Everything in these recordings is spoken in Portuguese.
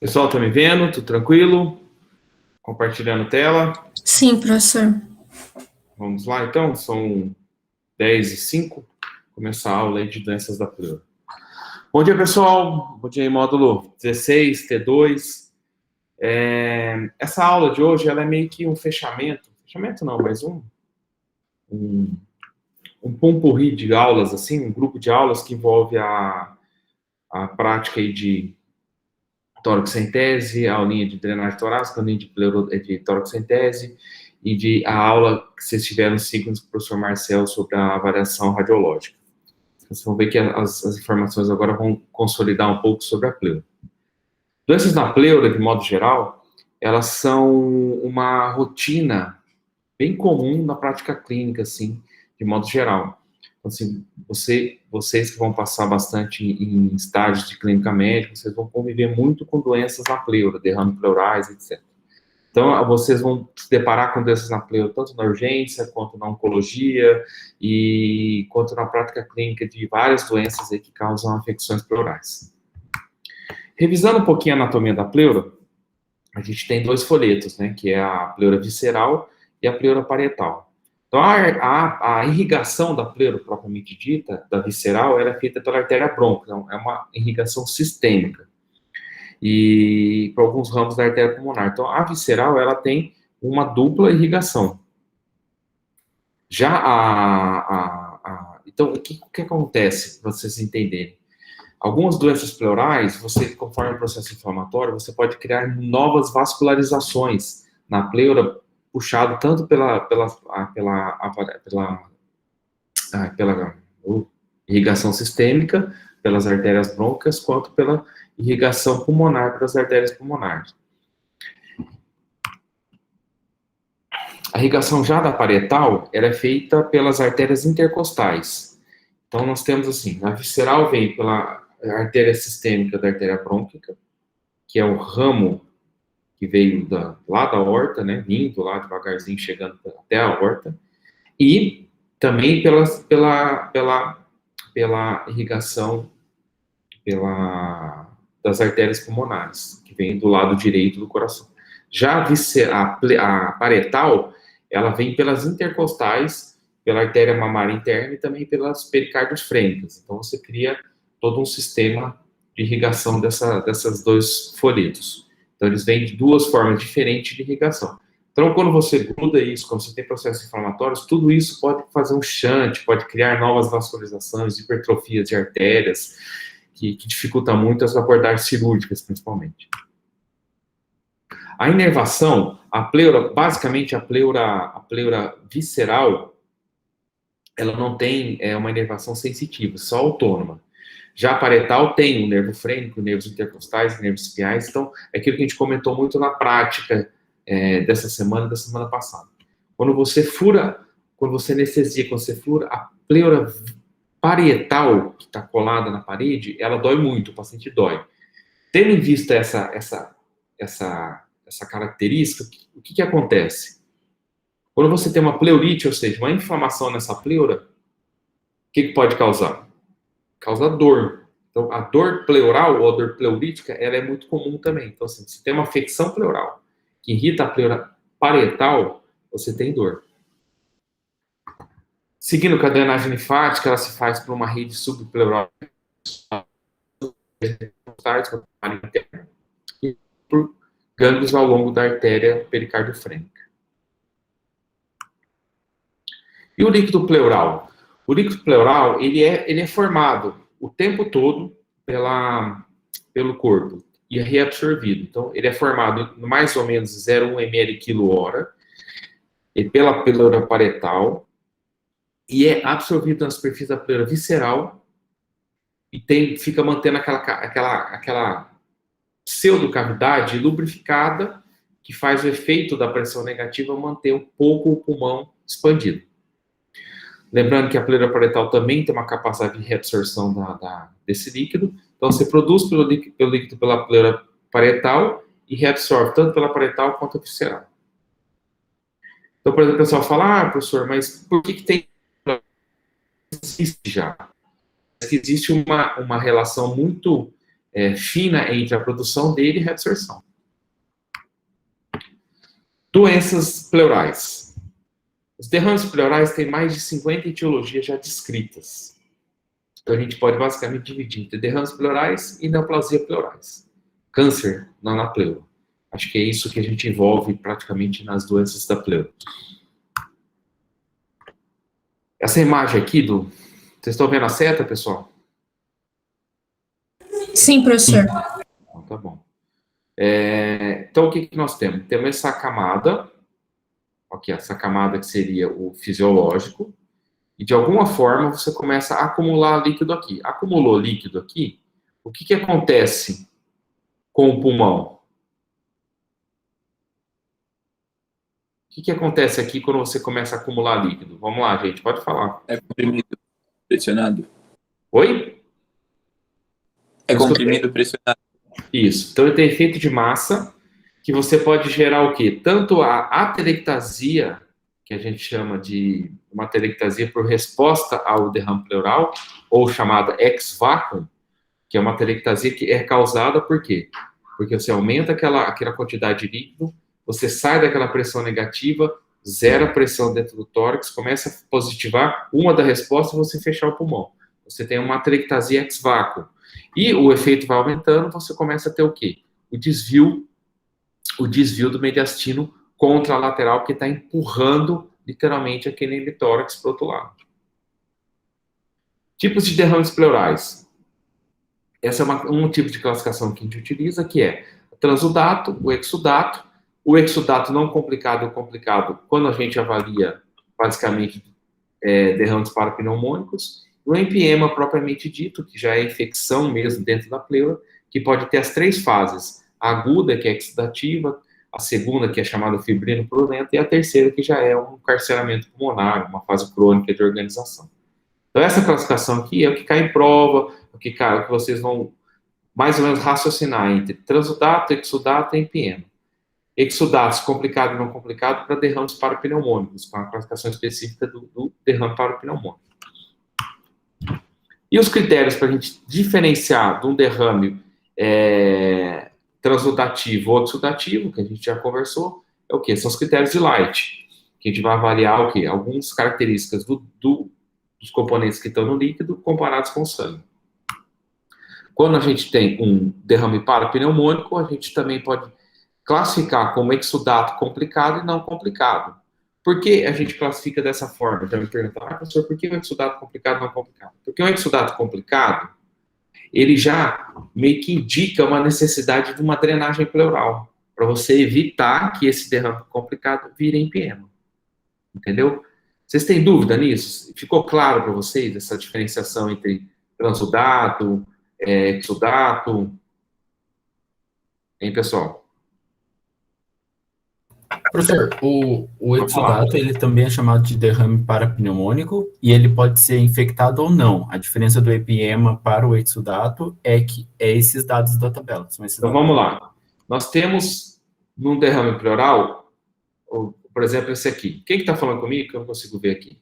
Pessoal, tá me vendo? Tudo tranquilo? Compartilhando tela? Sim, professor. Vamos lá, então? São 10h05. Começar a aula aí de doenças da pleura. Bom dia, pessoal. Bom dia aí, módulo 16, T2. Essa aula de hoje, ela é meio que um fechamento. Fechamento não, mas um pompurri de aulas, assim, um grupo de aulas que envolve a prática aí de toracocentese, a aulinha de drenagem torácica, a aulinha de toracocentese e a aula que vocês tiveram ciclos com o professor Marcel sobre a avaliação radiológica. Vocês vão ver que as informações agora vão consolidar um pouco sobre a pleura. Doenças na pleura, de modo geral, elas são uma rotina bem comum na prática clínica, assim, de modo geral. Então, assim, vocês que vão passar bastante em estágios de clínica médica, vocês vão conviver muito com doenças na pleura, derrames pleurais, etc. Então, vocês vão se deparar com doenças na pleura, tanto na urgência, quanto na oncologia, e quanto na prática clínica de várias doenças aí que causam afecções pleurais. Revisando um pouquinho a anatomia da pleura, a gente tem dois folhetos, né, que é a pleura visceral e a pleura parietal. Então, a irrigação da pleura, propriamente dita, da visceral, ela é feita pela artéria brônquica, então, é uma irrigação sistêmica, e para alguns ramos da artéria pulmonar. Então, a visceral, ela tem uma dupla irrigação. Já então, o que acontece, para vocês entenderem? Algumas doenças pleurais, conforme o processo inflamatório, você pode criar novas vascularizações na pleura, puxado tanto pela irrigação sistêmica, pelas artérias brônquicas, quanto pela irrigação pulmonar, pelas artérias pulmonares. A irrigação já da parietal, ela é feita pelas artérias intercostais. Então, nós temos assim, a visceral vem pela artéria sistêmica da artéria brônquica, que é o ramo que veio lá da aorta, né, vindo lá devagarzinho, chegando até a aorta, e também pela irrigação das artérias pulmonares, que vem do lado direito do coração. Já a parietal, ela vem pelas intercostais, pela artéria mamária interna e também pelas pericárdios frênicas. Então, você cria todo um sistema de irrigação dessas dois folhetos. Então, eles vêm de duas formas diferentes de irrigação. Então, quando você gruda isso, quando você tem processos inflamatórios, tudo isso pode fazer um shunt, pode criar novas vascularizações, hipertrofias de artérias, que dificulta muito as abordagens cirúrgicas, principalmente. A inervação, basicamente a pleura visceral, ela não tem uma inervação sensitiva, só autônoma. Já a parietal tem o nervo frênico, nervos intercostais, nervos isquiais, então é aquilo que a gente comentou muito na prática dessa semana e da semana passada. Quando você anestesia, quando você fura, a pleura parietal, que está colada na parede, ela dói muito, o paciente dói. Tendo em vista essa característica, o que acontece? Quando você tem uma pleurite, ou seja, uma inflamação nessa pleura, o que pode causar? Causa dor. Então, a dor pleural ou a dor pleurítica, ela é muito comum também. Então, assim, se tem uma afecção pleural que irrita a pleura parietal, você tem dor. Seguindo com a drenagem linfática, ela se faz por uma rede subpleural e por gânglios ao longo da artéria pericardiofrênica. E o líquido pleural? O líquido pleural, ele é formado o tempo todo pelo corpo e é reabsorvido. Então, ele é formado em mais ou menos 0,1 ml/kg pela pleura parietal e é absorvido na superfície da pleura visceral e fica mantendo aquela pseudocavidade lubrificada que faz o efeito da pressão negativa manter um pouco o pulmão expandido. Lembrando que a pleura parietal também tem uma capacidade de reabsorção desse líquido. Então, você produz pelo líquido pela pleura parietal e reabsorve tanto pela parietal quanto a visceral. Então, por exemplo, o pessoal fala, professor, mas por que tem... Existe já. Existe uma relação muito fina entre a produção dele e a reabsorção. Doenças pleurais. Os derrames pleurais têm mais de 50 etiologias já descritas. Então, a gente pode basicamente dividir entre derrames pleurais e neoplasia pleurais. Câncer na pleura. Acho que é isso que a gente envolve praticamente nas doenças da pleura. Essa imagem aqui Vocês estão vendo a seta, pessoal? Sim, professor. Então, tá bom. Então, o que nós temos? Temos essa camada, aqui, essa camada que seria o fisiológico, e de alguma forma você começa a acumular líquido aqui. Acumulou líquido aqui, o que acontece com o pulmão? O que acontece aqui quando você começa a acumular líquido? Vamos lá, gente, pode falar. É comprimido pressionado. Oi? É comprimido pressionado. Isso. Então, ele tem efeito de massa, que você pode gerar o quê? Tanto a atelectasia, que a gente chama de uma atelectasia por resposta ao derrame pleural, ou chamada ex-vacuum, que é uma atelectasia que é causada por quê? Porque você aumenta aquela quantidade de líquido, você sai daquela pressão negativa, zera a pressão dentro do tórax, começa a positivar uma da resposta e você fechar o pulmão. Você tem uma atelectasia ex-vacuum. E o efeito vai aumentando, você começa a ter o quê? O desvio do mediastino contra a lateral, porque está empurrando, literalmente, aquele hemitórax para o outro lado. Tipos de derrames pleurais. Essa é um tipo de classificação que a gente utiliza, que é o transudato, o exudato. O exudato não complicado ou complicado, quando a gente avalia, basicamente, derrames parapneumônicos. O empiema propriamente dito, que já é infecção mesmo dentro da pleura, que pode ter as 3 fases. A aguda, que é exudativa, a segunda, que é chamada fibrino purulenta, e a terceira, que já é um carceramento pulmonar, uma fase crônica de organização. Então, essa classificação aqui é o que cai em prova, o que vocês vão mais ou menos raciocinar entre transudato, exudato e empiema. Exudatos complicado e não complicado para derrames parapneumônicos, com a classificação específica do derrame parapneumônico. E os critérios para a gente diferenciar de um derrame transudativo ou exudativo, que a gente já conversou, é o quê? São os critérios de Light, que a gente vai avaliar o quê? Algumas características dos componentes que estão no líquido comparados com o sangue. Quando a gente tem um derrame parapneumônico, a gente também pode classificar como exudato complicado e não complicado. Por que a gente classifica dessa forma? Já me perguntaram, professor, por que o exudato complicado e não complicado? Porque o exudato complicado, ele já meio que indica uma necessidade de uma drenagem pleural, para você evitar que esse derrame complicado vire empiema. Entendeu? Vocês têm dúvida nisso? Ficou claro para vocês essa diferenciação entre transudato, exudato? Hein, pessoal? Professor, o exudato, ele também é chamado de derrame parapneumônico e ele pode ser infectado ou não. A diferença do empiema para o exudato é que esses dados da tabela. Então, vamos lá. Nós temos, num derrame pleural, por exemplo, esse aqui. Quem que está falando comigo que eu não consigo ver aqui?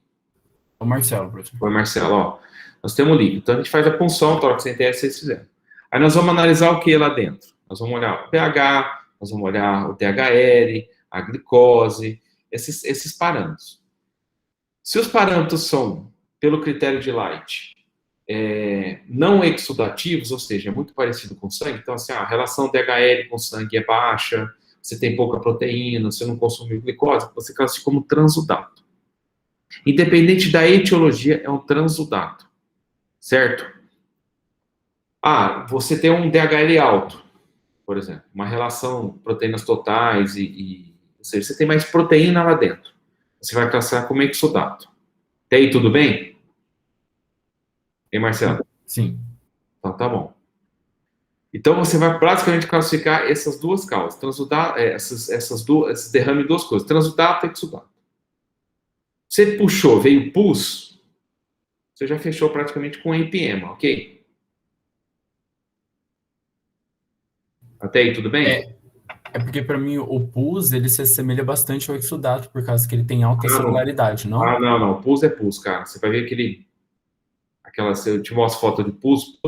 O Marcelo, professor. Foi o Marcelo, ó. Nós temos líquido. Então, a gente faz a punção, tórax-centese, vocês fizeram. Aí nós vamos analisar o que lá dentro? Nós vamos olhar o pH, nós vamos olhar o DHL, a glicose, esses parâmetros. Se os parâmetros são, pelo critério de Light, não exudativos, ou seja, é muito parecido com sangue, então, assim, a relação DHL com sangue é baixa, você tem pouca proteína, você não consumiu glicose, você classifica como transudato. Independente da etiologia, é um transudato, certo? Você tem um DHL alto, por exemplo, uma relação proteínas totais ou seja, você tem mais proteína lá dentro. Você vai classificar como exudato. Até aí, tudo bem? Hein, Marcelo? Sim. Então, tá bom. Então, você vai basicamente classificar essas duas causas. Transudato, esse derrame de duas coisas. Transudato e exudato. Você puxou, veio pus, você já fechou praticamente com empiema, ok? Até aí, tudo bem? É porque, para mim, o pus, ele se assemelha bastante ao exudato, por causa que ele tem alta celularidade, não? Não. Pus é pus, cara. Você vai ver eu te mostro foto de pus.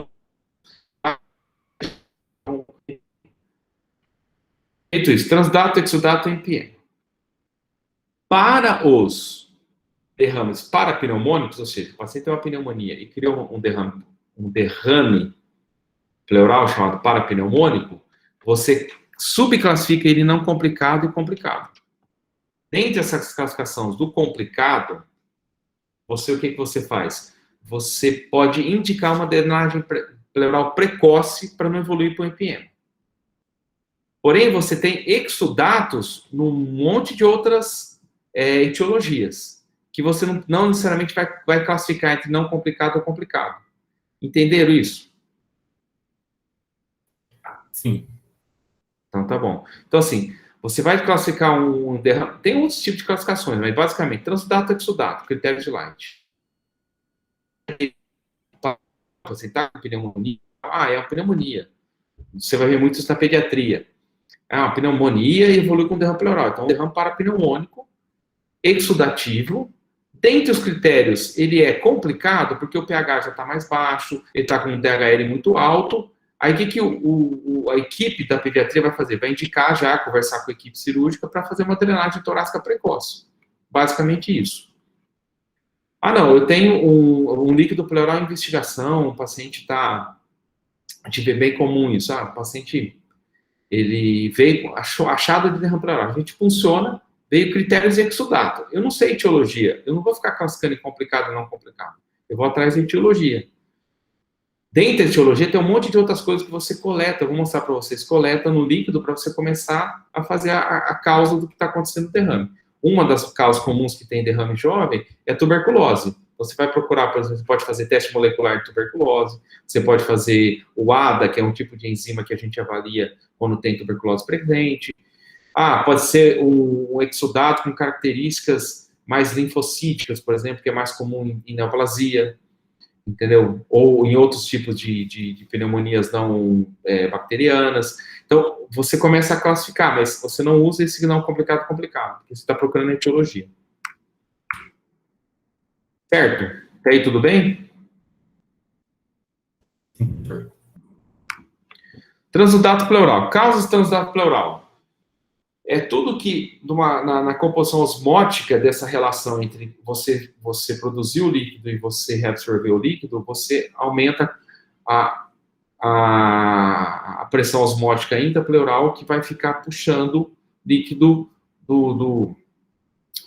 Feito isso, transdato, exudato e IPM. Para os derrames parapneumônicos, ou seja, o paciente tem uma pneumonia e criou um derrame pleural chamado parapneumônico, você subclassifica ele não complicado e complicado. Dentre essas classificações do complicado, o que você faz? Você pode indicar uma drenagem pleural precoce para não evoluir para o IPM. Porém, você tem exudatos num monte de outras etiologias, que você não necessariamente vai classificar entre não complicado ou complicado. Entenderam isso? Sim. Então, tá bom. Então, assim, você vai classificar um derrame... Tem outros tipos de classificações, mas, basicamente, transudato e exudato, critério de Light. Você está com pneumonia? É uma pneumonia. Você vai ver muito isso na pediatria. É uma pneumonia e evolui com derrame pleural. Então, um derrame parapneumônico, exudativo. Dentre os critérios, ele é complicado porque o pH já está mais baixo, ele está com um DHL muito alto. Aí, o que a equipe da pediatria vai fazer? Vai indicar já, conversar com a equipe cirúrgica para fazer uma drenagem torácica precoce. Basicamente isso. Não, eu tenho um líquido pleural em investigação, o paciente está... A gente vê bem comum isso. O paciente, ele veio achado de derrame pleural. A gente funciona, veio critérios de exudato. Eu não sei etiologia, eu não vou ficar classificando em complicado ou não complicado. Eu vou atrás de etiologia. Dentro da etiologia tem um monte de outras coisas que você coleta, eu vou mostrar para vocês, coleta no líquido para você começar a fazer a causa do que está acontecendo no derrame. Uma das causas comuns que tem derrame jovem é a tuberculose. Você vai procurar, por exemplo, você pode fazer teste molecular de tuberculose, você pode fazer o ADA, que é um tipo de enzima que a gente avalia quando tem tuberculose presente. Pode ser um exudato com características mais linfocíticas, por exemplo, que é mais comum em neoplasia, entendeu? Ou em outros tipos de pneumonias não bacterianas. Então, você começa a classificar, mas você não usa esse não complicado, porque você está procurando a etiologia. Certo? Até aí tudo bem? Transudato pleural. Causas de transudato pleural. É tudo que, na composição osmótica dessa relação entre você produzir o líquido e você reabsorver o líquido, você aumenta a pressão osmótica intrapleural, que vai ficar puxando líquido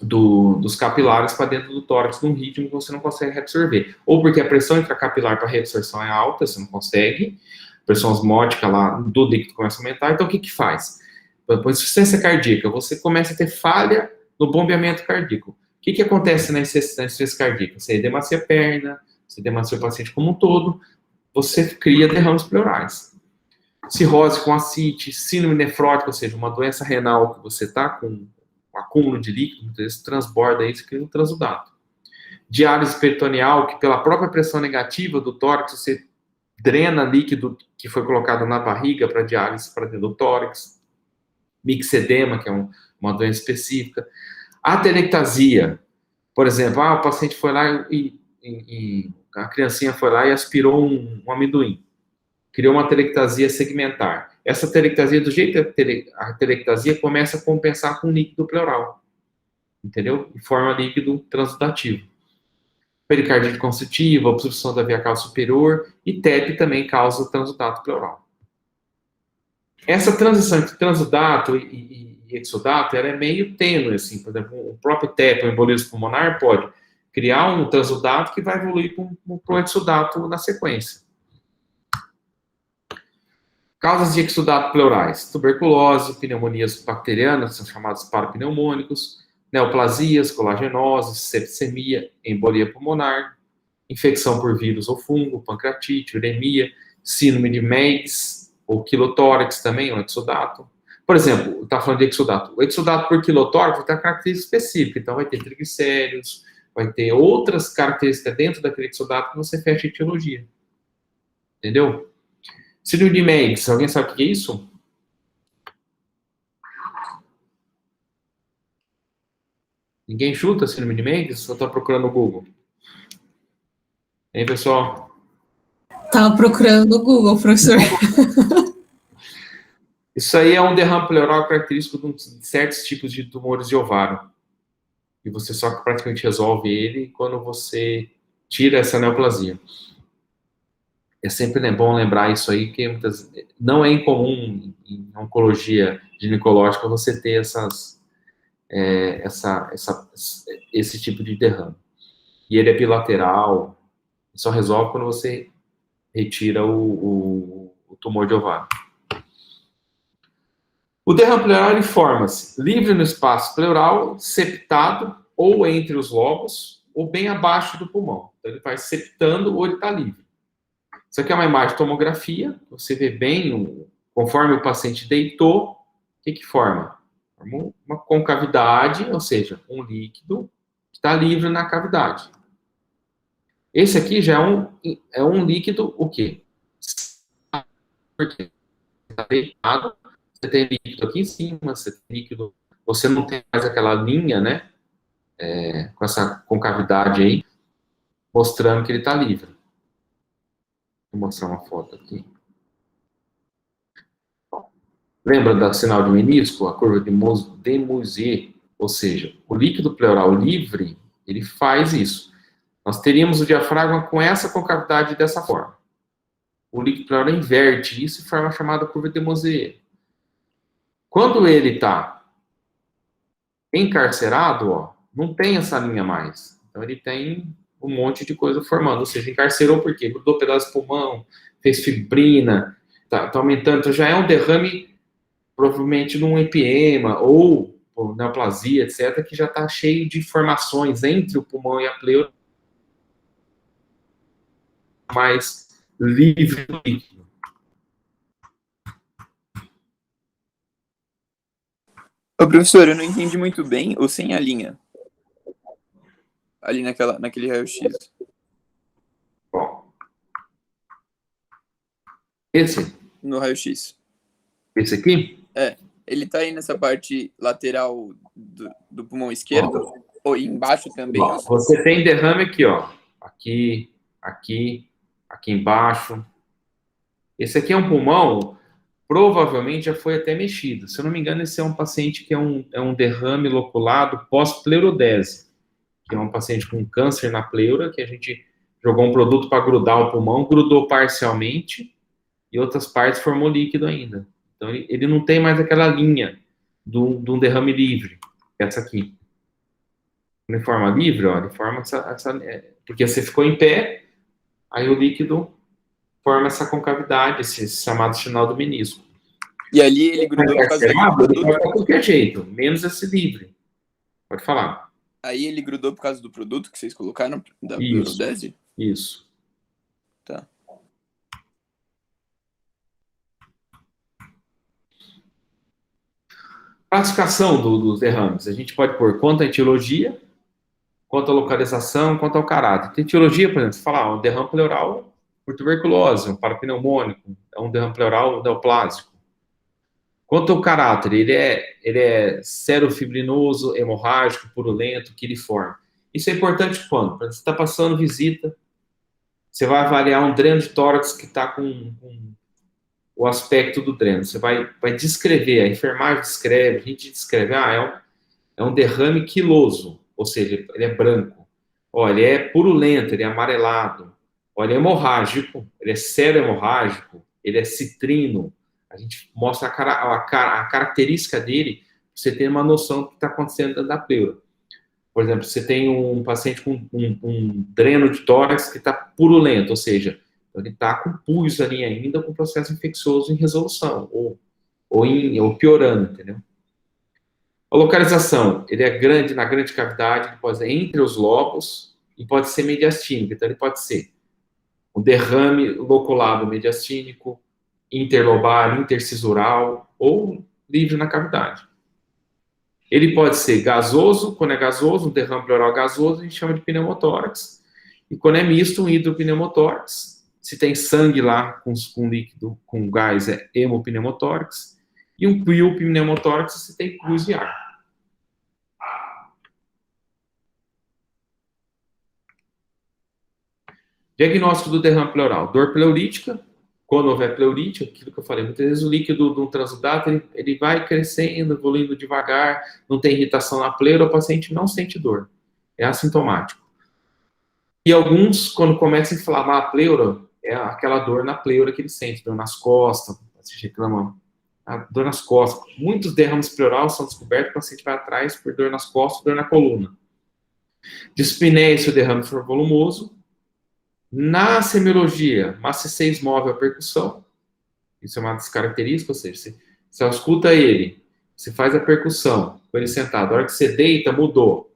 dos capilares para dentro do tórax num ritmo que você não consegue reabsorver. Ou porque a pressão intracapilar para reabsorção é alta, você não consegue, a pressão osmótica lá do líquido começa a aumentar, então o que faz? Por insuficiência cardíaca, você começa a ter falha no bombeamento cardíaco. O que acontece na insuficiência cardíaca? Você demacia a perna, você demacia o paciente como um todo, você cria derrames pleurais. Cirrose com ascite, síndrome nefrótica, ou seja, uma doença renal que você está com um acúmulo de líquido, muitas vezes transborda isso, cria um transudato. Diálise peritoneal, que pela própria pressão negativa do tórax, você drena líquido que foi colocado na barriga para diálise para dentro do tórax. Mixedema, que é uma doença específica. Atelectasia, por exemplo, o paciente foi lá e a criancinha foi lá e aspirou um amendoim. Criou uma atelectasia segmentar. Essa atelectasia, do jeito que a atelectasia começa a compensar com líquido pleural. Entendeu? E forma líquido transudativo. Pericardite constritiva, obstrução da via cava superior e TEP também causa transudato pleural. Essa transição entre transudato e exudato, ela é meio tênue, assim. Por exemplo, o próprio TEP, o embolismo pulmonar, pode criar um transudato que vai evoluir para um exudato na sequência. Causas de exudato pleurais: tuberculose, pneumonias bacterianas, são chamados parapneumônicos, neoplasias, colagenose, septicemia, embolia pulmonar, infecção por vírus ou fungo, pancreatite, uremia, síndrome de Meigs, ou quilotórax também, um exudato. Por exemplo, está falando de exudato. O exudato por quilotórax tem uma característica específica, então vai ter triglicéridos, vai ter outras características dentro daquele exudato que você fecha a etiologia. Entendeu? Síndrome de Meigs, alguém sabe o que é isso? Ninguém chuta síndrome de Meigs? Ou está procurando no Google? Hein, pessoal? Estava procurando no Google, professor. Isso aí é um derrame pleural característico de certos tipos de tumores de ovário. E você só praticamente resolve ele quando você tira essa neoplasia. É sempre bom lembrar isso aí, que não é incomum em oncologia ginecológica você ter esse tipo de derrame. E ele é bilateral, só resolve quando você retira o tumor de ovário. O derrame pleural ele forma-se livre no espaço pleural, septado, ou entre os lobos, ou bem abaixo do pulmão. Então ele vai septando ou ele está livre. Isso aqui é uma imagem de tomografia, você vê bem, conforme o paciente deitou, o que forma? Forma uma concavidade, ou seja, um líquido que está livre na cavidade. Esse aqui já é um líquido, o quê? Porque está deitado, você tem líquido aqui em cima, você tem líquido, você não tem mais aquela linha, né, com essa concavidade aí, mostrando que ele está livre. Vou mostrar uma foto aqui. Lembra do sinal de menisco, a curva de Mosier, ou seja, o líquido pleural livre, ele faz isso. Nós teríamos o diafragma com essa concavidade dessa forma. O líquido pleural inverte isso e forma a chamada curva de Mosier. Quando ele está encarcerado, ó, não tem essa linha mais. Então ele tem um monte de coisa formando, ou seja, encarcerou por quê? Grudou pedaço do pulmão, fez fibrina, tá aumentando, então já é um derrame provavelmente num empiema ou neoplasia, etc., que já está cheio de formações entre o pulmão e a pleura, mais livre do líquido. Ô, professor, eu não entendi muito bem o sem a linha. Ali naquele raio-x. Bom, esse No raio-x. aqui, Ele tá aí nessa parte lateral do pulmão esquerdo? Ou embaixo também? bom, você tem derrame aqui, ó. Aqui, aqui, aqui embaixo. Esse aqui é um pulmão, provavelmente já foi até mexido. Se eu não me engano, esse é um paciente que é um derrame loculado pós-pleurodese, que é um paciente com câncer na pleura, que a gente jogou um produto para grudar o pulmão, grudou parcialmente, e outras partes formou líquido ainda. Então, ele não tem mais aquela linha de um derrame livre, essa aqui. Ele forma livre, ó, ele forma porque você ficou em pé, aí o líquido forma essa concavidade, esse chamado sinal do menisco. E ali ele grudou por causa do produto? Ele pode de qualquer jeito, menos esse livre. Pode falar. Aí ele grudou por causa do produto que vocês colocaram da pleurodese? Isso. Tá. Classificação dos derrames. A gente pode pôr quanto à etiologia, quanto à localização, quanto ao caráter. Tem etiologia, por exemplo, você fala, um derrame pleural por tuberculose, um parapneumônico, é um derrame pleural neoplásico. Quanto ao caráter, ele é serofibrinoso, hemorrágico, purulento, quiliforme. Isso é importante quando? Você está passando visita, você vai avaliar um dreno de tórax que está com o aspecto do dreno. Você vai descrever, a enfermagem descreve, a gente descreve, é um derrame quiloso, ou seja, ele é branco. Olha, ele é purulento, ele é amarelado. Olha, ele é hemorrágico, ele é serohemorrágico, ele é citrino. A gente mostra a característica dele, pra você ter uma noção do que está acontecendo dentro da pleura. Por exemplo, você tem um paciente com um dreno de tórax que está purulento, ou seja, ele está com pus ali ainda, com processo infeccioso em resolução, ou piorando, entendeu? A localização, ele é grande, na grande cavidade, ele pode ser entre os lobos, e pode ser mediastínico, então ele pode ser um derrame loculado mediastínico, interlobar, intercisural, ou livre na cavidade. Ele pode ser gasoso, quando é gasoso, um derrame pleural gasoso, a gente chama de pneumotórax. E quando é misto, um hidropneumotórax. Se tem sangue lá com líquido, com gás, é hemopneumotórax. E um pneumotórax, se tem pus e ar. Diagnóstico do derrame pleural. Dor pleurítica, Quando houver pleurite, aquilo que eu falei, muitas vezes o líquido do transudato, ele vai crescendo, evoluindo devagar, não tem irritação na pleura, o paciente não sente dor. É assintomático. E alguns, quando começa a inflamar a pleura, é aquela dor na pleura que ele sente, dor nas costas, se reclama, a dor nas costas. Muitos derrames pleural são descobertos quando o paciente vai atrás por dor nas costas, dor na coluna. Dispneia, se o derrame for volumoso. Na semiologia, massa 6 móvel a percussão. Isso é uma das características, ou seja, você ausculta ele, você faz a percussão com ele sentado. A hora que você deita, mudou.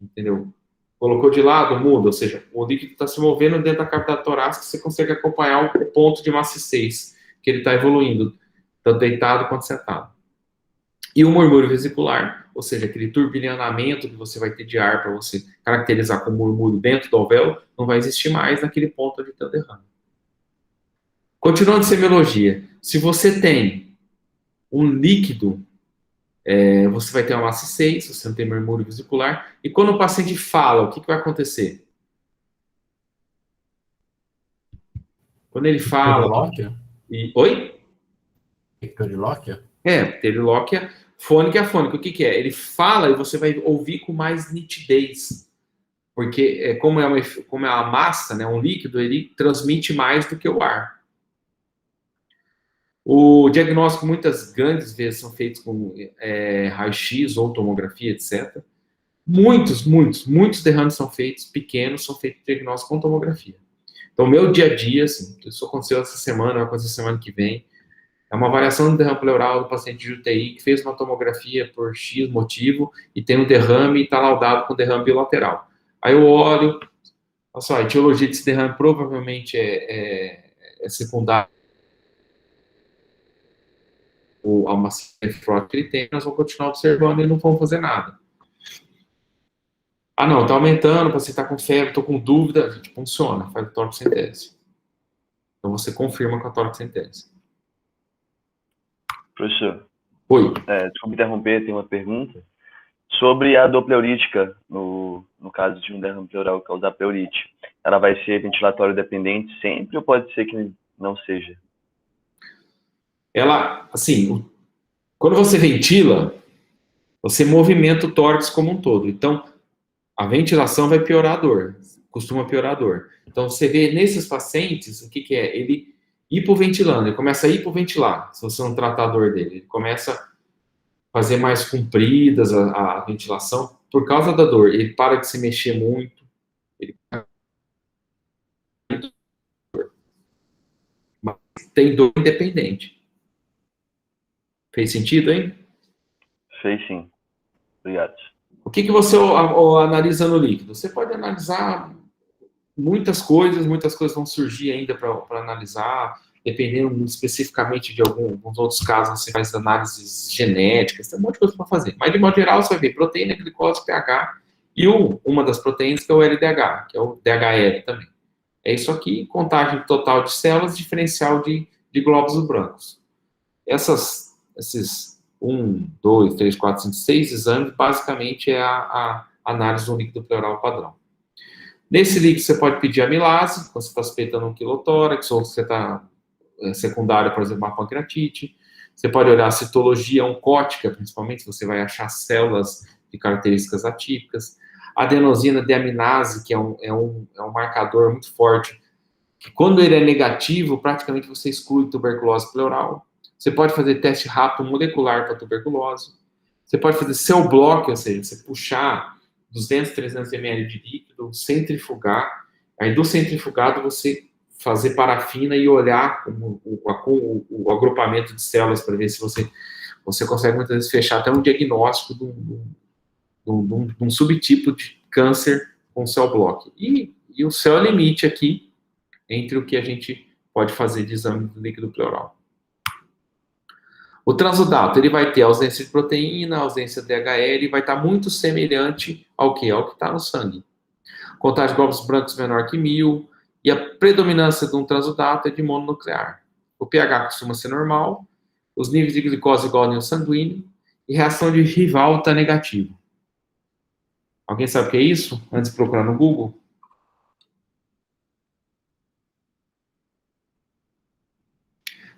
Entendeu? Colocou de lado, muda. Ou seja, o líquido está se movendo dentro da cavidade torácica, você consegue acompanhar o ponto de massa 6, que ele está evoluindo, tanto deitado quanto sentado. E o murmúrio vesicular, ou seja, aquele turbilhonamento que você vai ter de ar para você caracterizar como murmúrio dentro do alvéolo, não vai existir mais naquele ponto onde tem o derrame. Continuando semiologia, se você tem um líquido, você vai ter uma massa 6, você não tem murmúrio vesicular, e quando o paciente fala, o que vai acontecer? Quando ele fala... Pterilóquia? Oi? Pterilóquia? Pterilóquia fônica e afônica. O que é? Ele fala e você vai ouvir com mais nitidez. Porque como é uma massa, né, um líquido, ele transmite mais do que o ar. O diagnóstico, muitas grandes vezes, são feitos com raio-x ou tomografia, etc. Muitos derrames são feitos, pequenos, são feitos diagnóstico com tomografia. Então, meu dia a dia, assim, isso aconteceu essa semana, vai acontecer semana que vem, é uma variação do derrame pleural do paciente de UTI que fez uma tomografia por X motivo e tem um derrame e está laudado com derrame bilateral. Aí eu olho, olha só, a etiologia desse derrame provavelmente é secundária a uma nefrótica que ele tem, nós vamos continuar observando e não vamos fazer nada. Ah, não, está aumentando, o paciente está com febre, estou com dúvida, a gente funciona, faz o torcocentese. Então você confirma com a torcocentese. Professor, Oi. Desculpa interromper, tem uma pergunta. Sobre a dor pleurítica, no caso de um derrame pleural causar pleurite, ela vai ser ventilatório dependente sempre ou pode ser que não seja? Ela, assim, quando você ventila, você movimenta o tórax como um todo. Então, a ventilação vai piorar a dor, costuma piorar a dor. Então, você vê nesses pacientes, o que é? Ele hipoventilando, ele começa a hipoventilar, se você não tratar a dor dele. Ele começa a fazer mais compridas a ventilação por causa da dor. Ele para de se mexer muito. Ele tem dor independente. Fez sentido, hein? Fez sim. Obrigado. O que você analisa no líquido? Você pode analisar muitas coisas vão surgir ainda para analisar, dependendo especificamente de alguns outros casos, você faz análises genéticas, tem um monte de coisa para fazer. Mas, de modo geral, você vai ver proteína, glicose, pH e uma das proteínas que é o LDH, que é o DHL também. É isso aqui, contagem total de células, diferencial de glóbulos brancos. Esses 1, 2, 3, 4, 5, 6 exames, basicamente é a análise do líquido pleural padrão. Nesse líquido, você pode pedir amilase, quando você está suspeitando um quilotórax, ou você está secundário, por exemplo, uma pancreatite. Você pode olhar a citologia oncótica, principalmente, se você vai achar células de características atípicas. A adenosina deaminase, que é um marcador muito forte, que quando ele é negativo, praticamente você exclui tuberculose pleural. Você pode fazer teste rápido molecular para tuberculose. Você pode fazer cell block, ou seja, você puxar 200, 300 ml de líquido, centrifugar. Aí do centrifugado você fazer parafina e olhar o agrupamento de células para ver se você consegue muitas vezes fechar até um diagnóstico de um subtipo de câncer com cell block. E o céu é limite aqui entre o que a gente pode fazer de exame do líquido pleural. O transudato, ele vai ter ausência de proteína, ausência de DHL, e vai estar muito semelhante ao que? Ao que está no sangue. Contagem de glóbulos brancos menor que 1000, e a predominância de um transudato é de mononuclear. O pH costuma ser normal, os níveis de glicose igual ao nível sanguíneo, e reação de Rivalta negativo. Alguém sabe o que é isso? Antes de procurar no Google.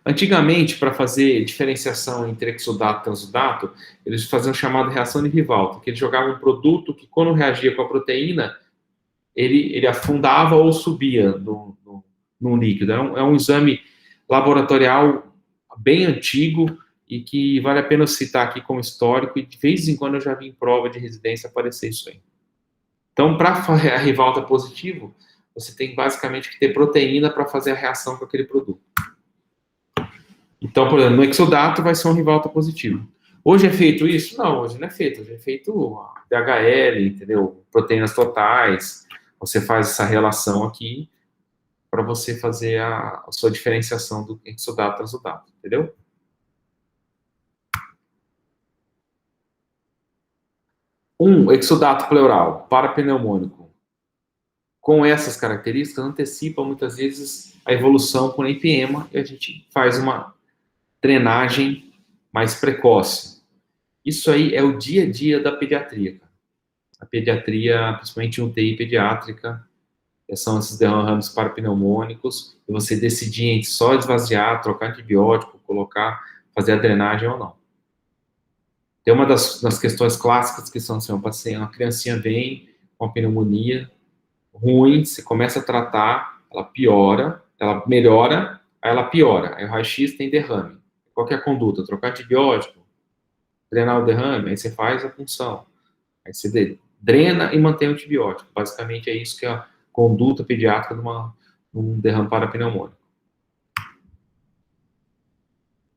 Antigamente, para fazer diferenciação entre exudato e transudato, eles faziam chamada reação de Rivalta, que eles jogavam um produto que, quando reagia com a proteína, ele afundava ou subia no líquido. É um exame laboratorial bem antigo e que vale a pena citar aqui como histórico, e de vez em quando eu já vi em prova de residência aparecer isso aí. Então, para a Rivalta positivo, você tem basicamente que ter proteína para fazer a reação com aquele produto. Então, por exemplo, no exudato vai ser um Rivalta positivo. Hoje é feito isso? Não, hoje não é feito. Hoje é feito DHL, entendeu? Proteínas totais. Você faz essa relação aqui para você fazer a sua diferenciação do exudato e transudato, entendeu? Exudato pleural, parapneumônico, com essas características, antecipa muitas vezes a evolução com empiema e a gente faz uma drenagem mais precoce. Isso aí é o dia a dia da pediatria. A pediatria, principalmente em UTI pediátrica, são esses derrames parapneumônicos, e você decidir entre só esvaziar, trocar antibiótico, colocar, fazer a drenagem ou não. Tem uma das questões clássicas que são assim, uma criancinha vem com uma pneumonia ruim, você começa a tratar, ela piora, ela melhora, aí ela piora, aí o raio-x tem derrame. Qual que é a conduta? Trocar antibiótico, drenar o derrame, aí você faz a punção. Aí você drena e mantém o antibiótico. Basicamente é isso que é a conduta pediátrica de um derrame parapneumônico.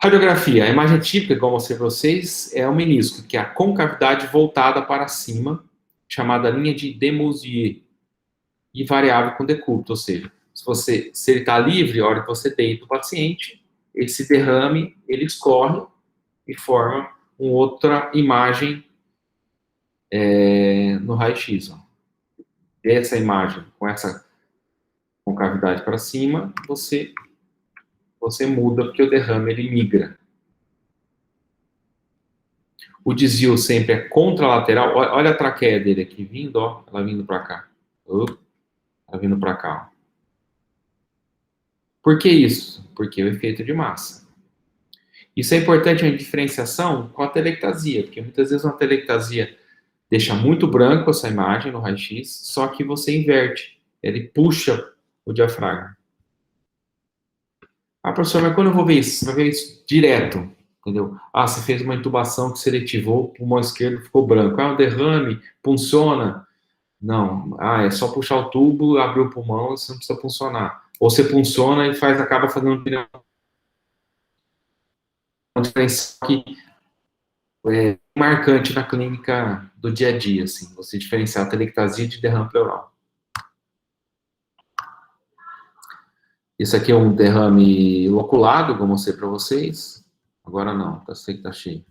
Radiografia. A imagem típica, igual eu mostrei para vocês, é o menisco, que é a concavidade voltada para cima, chamada linha de Demousier, e variável com decúbito, ou seja, se ele está livre, a hora que você deita o paciente, esse derrame, ele escorre e forma uma outra imagem no raio-x. Essa imagem, com essa concavidade para cima, você muda, porque o derrame, ele migra. O desvio sempre é contralateral. Olha a traqueia dele aqui vindo, ó, ela vindo para cá. Ela vindo para cá. Ó. Por que isso? Porque é o efeito de massa. Isso é importante a diferenciação com a telectasia, porque muitas vezes uma telectasia deixa muito branco essa imagem no raio-x, só que você inverte, ele puxa o diafragma. Ah, professor, mas quando eu vou ver isso? Você vai ver isso direto, entendeu? Ah, você fez uma intubação que seletivou, o pulmão esquerdo ficou branco. Ah, um derrame, funciona? Não. Ah, é só puxar o tubo, abrir o pulmão, você não precisa funcionar. Ou você funciona e acaba fazendo uma diferença que é marcante na clínica do dia a dia, assim, você diferenciar a telectasia de derrame pleural. Isso aqui é um derrame loculado, como eu mostrei para vocês. Agora não, sei que tá cheio.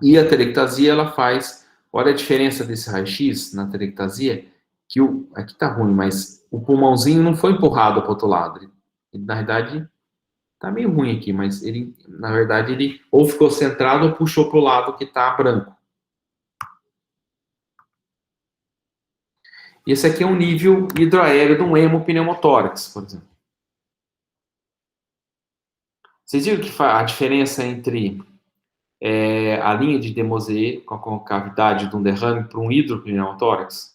E a telectasia, ela faz... Olha a diferença desse raio-x na telectasia, que aqui tá ruim, mas o pulmãozinho não foi empurrado para o outro lado. Ele, na verdade, tá meio ruim aqui, mas ele, na verdade, ele ou ficou centrado ou puxou para o lado que tá branco. E esse aqui é um nível hidroaéreo de um hemopneumotórax, por exemplo. Vocês viram que a diferença entre a linha de Demousier com a concavidade de um derrame para um hidropneumotórax?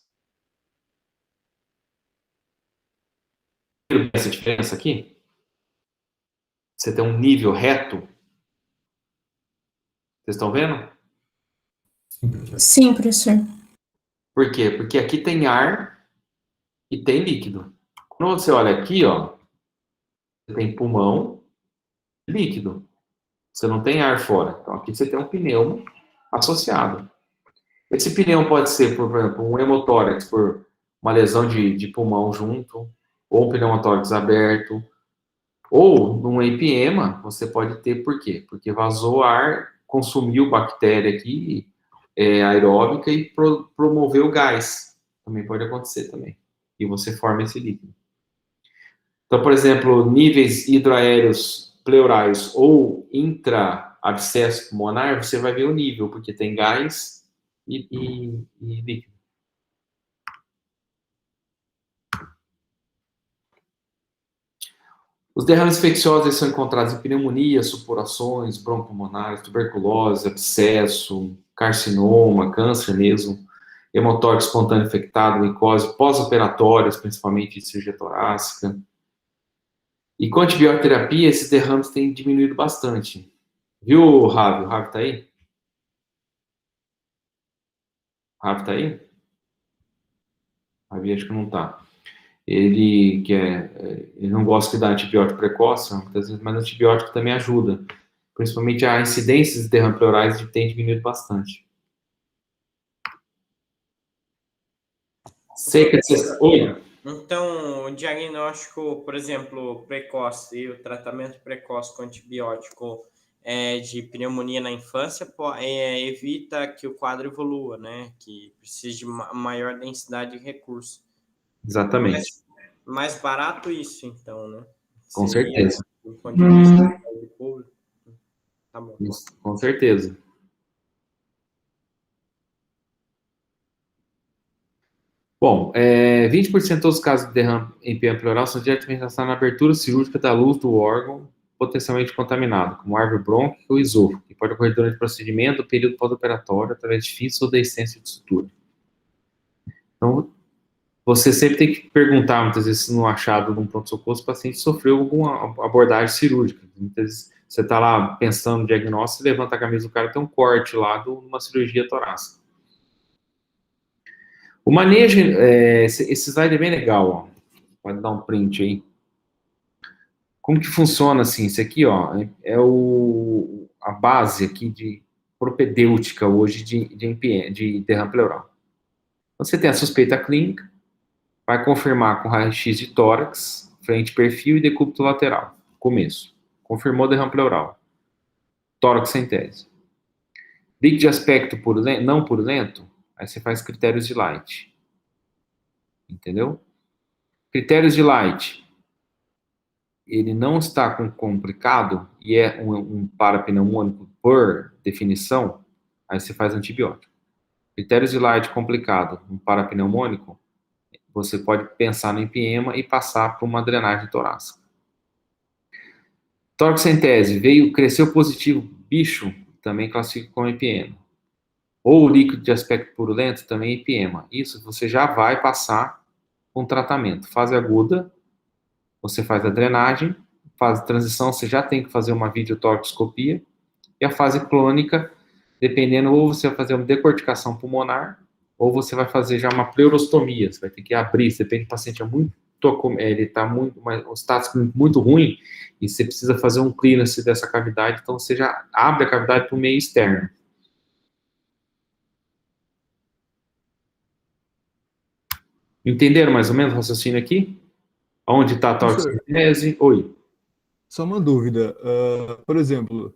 Viram essa diferença aqui? Você tem um nível reto. Vocês estão vendo? Sim, professor. Por quê? Porque aqui tem ar e tem líquido. Quando você olha aqui, ó, você tem pulmão, líquido. Você não tem ar fora. Então aqui você tem um pneumo associado. Esse pneumo pode ser, por exemplo, um hemotórax por uma lesão de pulmão junto, ou um pneumotórax aberto, ou num empiema, você pode ter por quê? Porque vazou ar, consumiu bactéria aqui, aeróbica, e promoveu gás. Também pode acontecer também. E você forma esse líquido. Então, por exemplo, níveis hidroaéreos pleurais ou intra-abscesso pulmonar, você vai ver o nível, porque tem gás e líquido. Os derrames infecciosos eles são encontrados em pneumonia, supurações, broncopulmonares, tuberculose, abscesso, carcinoma, câncer mesmo, hemotórax espontâneo infectado, micose pós-operatórias, principalmente de cirurgia torácica. E com a antibioterapia, esses derrames têm diminuído bastante. Viu, Ravi? O Ravi tá aí? Ravi tá aí? Ravi acho que não tá. Ele não gosta de dar antibiótico precoce, muitas vezes, mas antibiótico também ajuda. Principalmente a incidência de derrames pleurais tem diminuído bastante. Seca de... Oi? Então, o diagnóstico, por exemplo, precoce e o tratamento precoce com antibiótico de pneumonia na infância evita que o quadro evolua, né? Que precise de maior densidade de recursos. Exatamente. Mais barato isso, então, né? Com certeza. Do ponto de vista da saúde pública. Tá bom. Com certeza. Bom, 20% dos casos de derrame em piano pleural são diretamente relacionados à abertura cirúrgica da luz do órgão potencialmente contaminado, como árvore brônquica ou esôfago, que pode ocorrer durante o procedimento ou período pós-operatório, através de fissura ou deiscência de sutura. Então, você sempre tem que perguntar, muitas vezes, no achado de um pronto-socorro, se o paciente sofreu alguma abordagem cirúrgica. Muitas vezes, você está lá pensando no diagnóstico, você levanta a camisa do cara, tem um corte lá de uma cirurgia torácica. O manejo, esse slide é bem legal, ó. Pode dar um print aí. Como que funciona assim? Isso aqui, ó, a base aqui de propedêutica hoje de derrame pleural. Você tem a suspeita clínica, vai confirmar com raio-x de tórax, frente perfil e decúbito lateral. Começo. Confirmou derrame pleural. Tórax centésio. Líquido de aspecto não purulento, aí você faz critérios de Light. Entendeu? Critérios de Light. Ele não está complicado e é um parapneumônico por definição, aí você faz antibiótico. Critérios de Light complicado, um parapneumônico, você pode pensar no empiema e passar por uma drenagem torácica. Torxentese, cresceu positivo, bicho, também classifica como empiema. Ou líquido de aspecto purulento, também empiema. Isso você já vai passar com tratamento. Fase aguda, você faz a drenagem. Fase de transição, você já tem que fazer uma videotorxoscopia. E a fase crônica, dependendo, ou você vai fazer uma decorticação pulmonar, ou você vai fazer já uma pleurostomia. Você vai ter que abrir, depende do paciente, ele está o status muito ruim, e você precisa fazer um clearance dessa cavidade, então você já abre a cavidade para o meio externo. Entenderam mais ou menos o raciocínio aqui? Onde está a torxentese? Oi. Só uma dúvida. Por exemplo,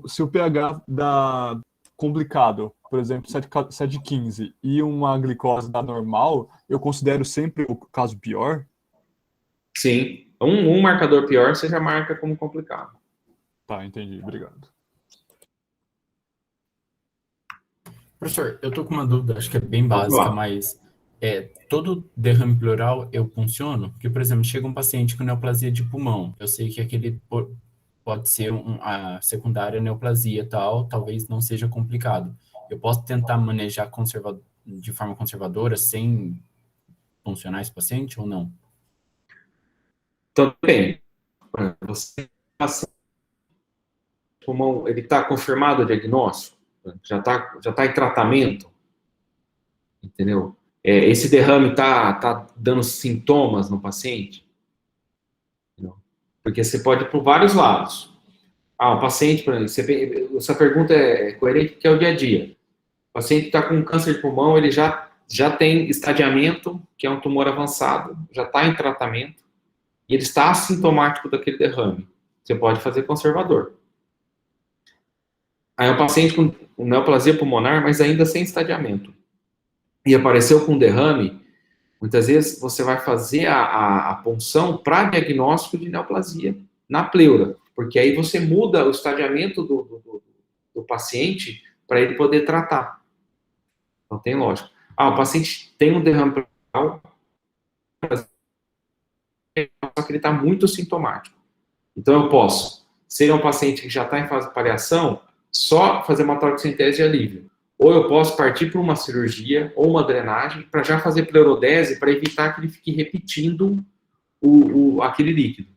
se o pH dá complicado, por exemplo, 7,15 e uma glicose dá normal, eu considero sempre o caso pior? Sim. Um marcador pior você já marca como complicado. Tá, entendi. Obrigado. Professor, eu tô com uma dúvida, acho que é bem básica, mas todo derrame pleural eu funciono? Porque, por exemplo, chega um paciente com neoplasia de pulmão, eu sei que aquele pode ser a secundária neoplasia e tal, talvez não seja complicado. Eu posso tentar manejar de forma conservadora sem funcionar esse paciente ou não? Também. Você pulmão, ele está confirmado o diagnóstico? Já tá em tratamento? Entendeu? Esse derrame tá dando sintomas no paciente? Entendeu? Porque você pode ir por vários lados. O paciente, por exemplo, essa pergunta é coerente porque é o dia a dia. O paciente está com câncer de pulmão, ele já tem estadiamento, que é um tumor avançado, já está em tratamento, e ele está assintomático daquele derrame. Você pode fazer conservador. Aí o paciente com neoplasia pulmonar, mas ainda sem estadiamento, e apareceu com derrame, muitas vezes você vai fazer a punção para diagnóstico de neoplasia na pleura, porque aí você muda o estadiamento do paciente para ele poder tratar. Então tem lógica. O paciente tem um derrame pleural, só que ele está muito sintomático. Então, eu posso, se ele é um paciente que já está em fase de paliação, só fazer uma toracocentese de alívio. Ou eu posso partir para uma cirurgia ou uma drenagem para já fazer pleurodese para evitar que ele fique repetindo aquele líquido.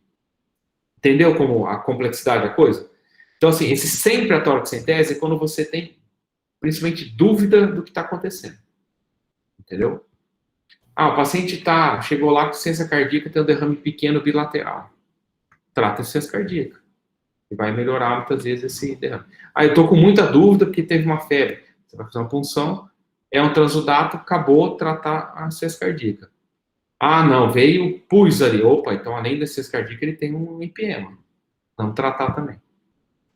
Entendeu como a complexidade da coisa? Então, assim, esse sempre a toracocentese é quando você tem, principalmente, dúvida do que está acontecendo. Entendeu? O paciente chegou lá com ciência cardíaca, tem um derrame pequeno bilateral. Trata a ciência cardíaca. E vai melhorar muitas vezes esse derrame. Eu estou com muita dúvida porque teve uma febre. Você vai fazer uma punção, é um transudato, acabou, tratar a ciência cardíaca. Não, veio pus ali. Opa, então além da ciência cardíaca, ele tem um IPEMA. Vamos tratar também.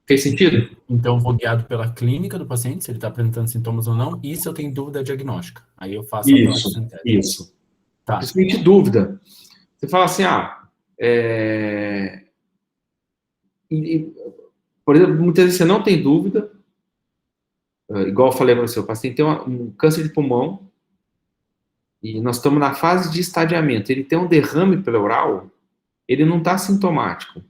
Fez sentido? Então, eu vou guiado pela clínica do paciente, se ele está apresentando sintomas ou não, e se eu tenho dúvida diagnóstica. Aí eu faço a toracocentese. Isso. Tá. Principalmente dúvida. Você fala assim, por exemplo, muitas vezes você não tem dúvida, igual eu falei para você, o paciente tem um câncer de pulmão, e nós estamos na fase de estadiamento, ele tem um derrame pleural, ele não está sintomático.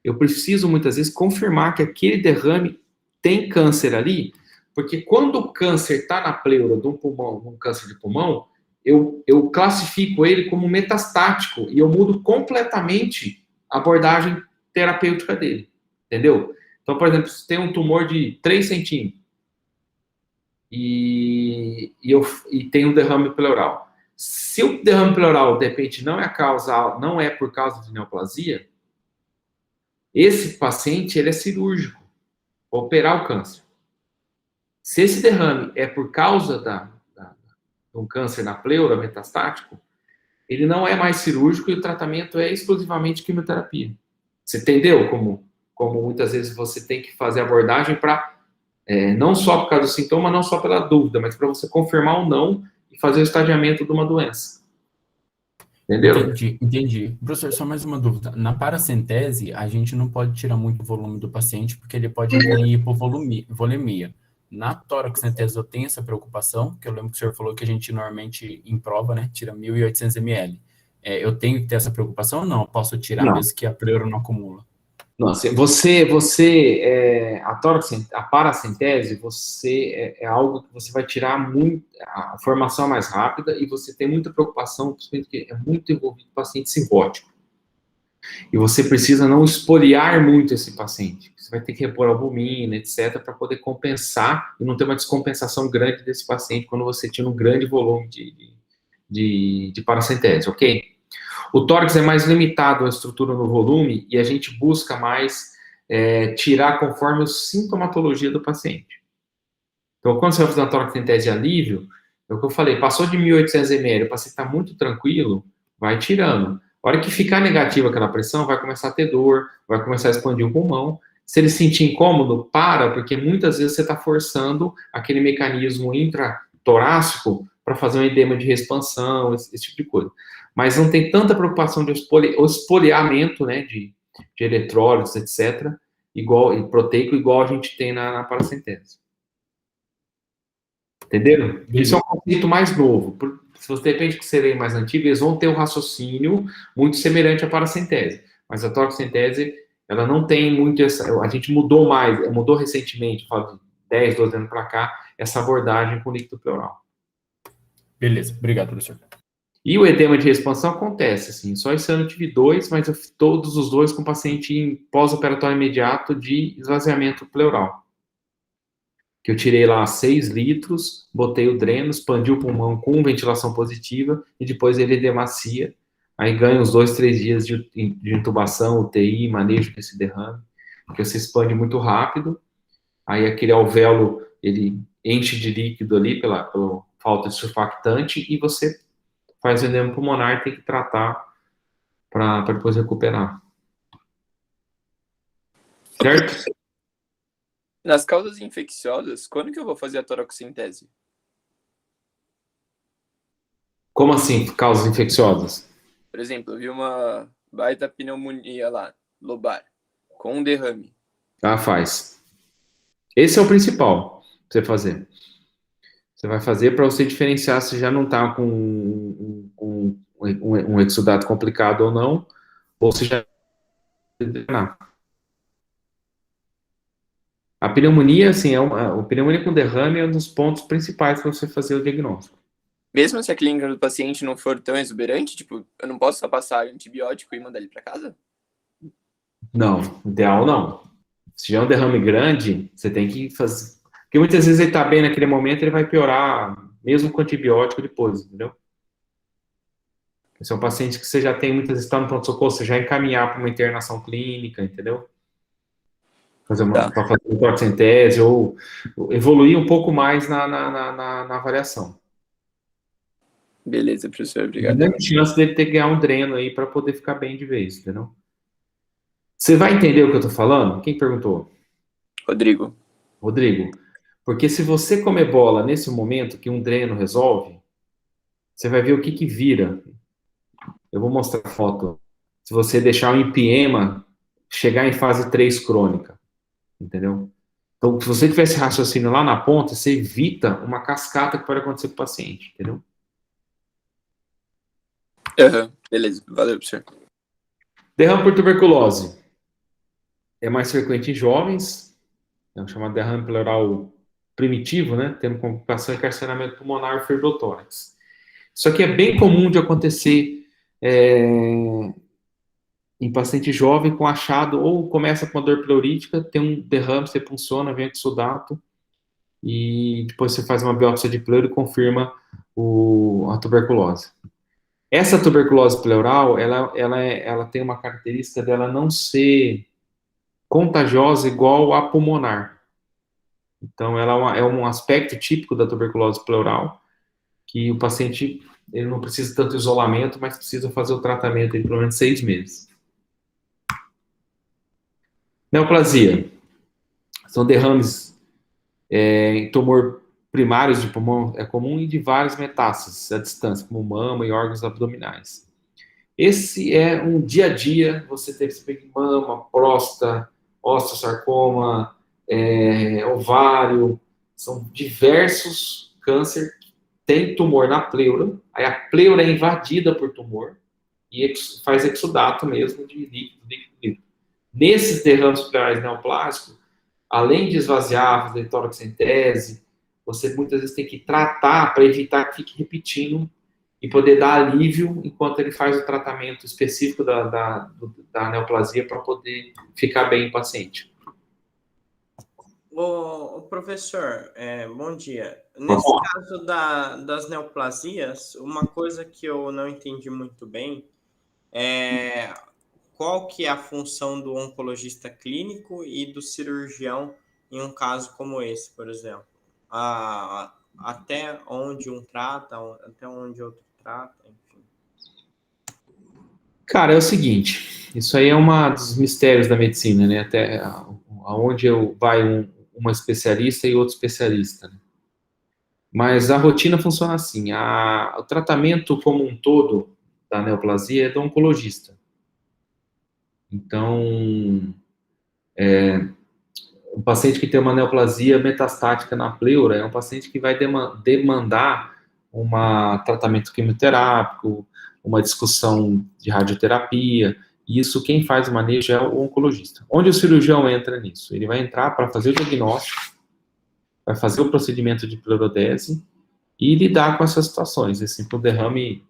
Eu preciso, muitas vezes, confirmar que aquele derrame tem câncer ali, porque quando o câncer está na pleura de um pulmão, um câncer de pulmão, eu classifico ele como metastático e eu mudo completamente a abordagem terapêutica dele, entendeu? Então, por exemplo, se tem um tumor de 3 centímetros e tem um derrame pleural. Se o derrame pleural, de repente, não é por causa de neoplasia, esse paciente, ele é cirúrgico, operar o câncer. Se esse derrame é por causa de um câncer na pleura metastático, ele não é mais cirúrgico e o tratamento é exclusivamente quimioterapia. Você entendeu como muitas vezes você tem que fazer abordagem para, não só por causa do sintoma, não só pela dúvida, mas para você confirmar ou não e fazer o estadiamento de uma doença. Entendeu? Entendi. Professor, só mais uma dúvida. Na paracentese, a gente não pode tirar muito volume do paciente, porque ele pode entrar em hipovolemia. Na toracocentese eu tenho essa preocupação, que eu lembro que o senhor falou que a gente normalmente, em prova, né, tira 1.800 ml. Eu tenho que ter essa preocupação ou não? Eu posso tirar mesmo que a pleura não acumula? Não, a paracentese, é algo que você vai tirar muito, a formação mais rápida e você tem muita preocupação, principalmente porque é muito envolvido o paciente cirrótico. E você precisa não espoliar muito esse paciente. Você vai ter que repor albumina, etc., para poder compensar e não ter uma descompensação grande desse paciente quando você tira um grande volume de paracentese, ok? O tórax é mais limitado a estrutura no volume e a gente busca mais tirar conforme a sintomatologia do paciente. Então, quando você vai fazer uma toracocentese de alívio, é o que eu falei, passou de 1.800 ml, o paciente está muito tranquilo, vai tirando. A hora que ficar negativa aquela pressão, vai começar a ter dor, vai começar a expandir o pulmão. Se ele se sentir incômodo, para, porque muitas vezes você está forçando aquele mecanismo intratorácico para fazer um edema de expansão, esse tipo de coisa. Mas não tem tanta preocupação de espoliamento, né, de eletrólitos, etc., e proteico, igual a gente tem na paracentese. Entenderam? Isso é um conceito mais novo. Se você depende que seria mais antigo, eles vão ter um raciocínio muito semelhante à paracentese. Mas a toracocentese, ela não tem muito essa... A gente mudou recentemente, falo de 10, 12 anos para cá, essa abordagem com líquido pleural. Beleza, obrigado, professor. E o edema de expansão acontece, assim, só esse ano eu tive 2, mas eu fiz todos os 2 com paciente em pós-operatório imediato de esvaziamento pleural. Que eu tirei lá 6 litros, botei o dreno, expandi o pulmão com ventilação positiva e depois ele edemacia. Aí ganha uns 2, 3 dias de intubação, UTI, manejo desse derrame, porque você expande muito rápido, aí aquele alvéolo, ele enche de líquido ali pela falta de surfactante e você faz o edema pulmonar e tem que tratar para depois recuperar. Certo? Nas causas infecciosas, quando que eu vou fazer a toracocentese? Como assim, causas infecciosas? Por exemplo, eu vi uma baita pneumonia lá, lobar, com um derrame. Faz. Esse é o principal pra você fazer. Você vai fazer para você diferenciar se já não está com um exudato complicado ou não, ou se já drenar. A pneumonia, assim, a pneumonia com derrame é um dos pontos principais para você fazer o diagnóstico. Mesmo se a clínica do paciente não for tão exuberante, tipo, eu não posso só passar antibiótico e mandar ele para casa? Não, ideal não. Se tiver um derrame grande, você tem que fazer. Porque muitas vezes ele está bem naquele momento, ele vai piorar, mesmo com antibiótico depois, entendeu? Esse é um paciente que você já tem, muitas vezes está no pronto-socorro, você já encaminhar para uma internação clínica, entendeu? Tá. Para fazer uma torcentese ou evoluir um pouco mais na avaliação. Beleza, professor, E obrigado. grande chance dele ter que ganhar um dreno aí para poder ficar bem de vez, entendeu? Você vai entender o que eu tô falando? Quem perguntou? Rodrigo. Rodrigo. Porque se você comer bola nesse momento que um dreno resolve, você vai ver o que vira. Eu vou mostrar a foto. Se você deixar o empiema chegar em fase 3 crônica, entendeu? Então, se você tivesse raciocínio lá na ponta, você evita uma cascata que pode acontecer com o paciente, entendeu? Beleza, valeu, professor. Derrame por tuberculose. É mais frequente em jovens, é um chamado derrame pleural primitivo, né? Tendo complicação e encarceramento pulmonar e fibrotórax. Isso aqui é bem comum de acontecer em paciente jovem com achado, ou começa com uma dor pleurítica, tem um derrame, você punciona, vem exudato, e depois você faz uma biópsia de pleuro e confirma a tuberculose. Essa tuberculose pleural, ela tem uma característica dela não ser contagiosa igual a pulmonar. Então, ela é um aspecto típico da tuberculose pleural, que o paciente ele não precisa tanto de isolamento, mas precisa fazer o tratamento em pelo menos 6 meses. Neoplasia. São derrames em tumor primários de pulmão, é comum, e de várias metástases à distância, como mama e órgãos abdominais. Esse é um dia a dia, você teve mama, próstata, osteosarcoma, ovário, são diversos cânceres que tem tumor na pleura, aí a pleura é invadida por tumor e faz exudato mesmo de líquido. Nesses derrames pleurais neoplásicos, além de esvaziar, fazer toraxentese, você muitas vezes tem que tratar para evitar que fique repetindo e poder dar alívio enquanto ele faz o tratamento específico da neoplasia para poder ficar bem o paciente. O professor, bom dia. Nesse caso das neoplasias, uma coisa que eu não entendi muito bem é qual que é a função do oncologista clínico e do cirurgião em um caso como esse, por exemplo. Até onde um trata, até onde outro trata, enfim. Cara, é o seguinte, isso aí é um dos mistérios da medicina, né? Até aonde vai uma especialista e outro especialista, né? Mas a rotina funciona assim, o tratamento como um todo da neoplasia é do oncologista. Então, um paciente que tem uma neoplasia metastática na pleura é um paciente que vai demandar um tratamento quimioterápico, uma discussão de radioterapia, e isso quem faz o manejo é o oncologista. Onde o cirurgião entra nisso? Ele vai entrar para fazer o diagnóstico, vai fazer o procedimento de pleurodese e lidar com essas situações, assim, com o derrame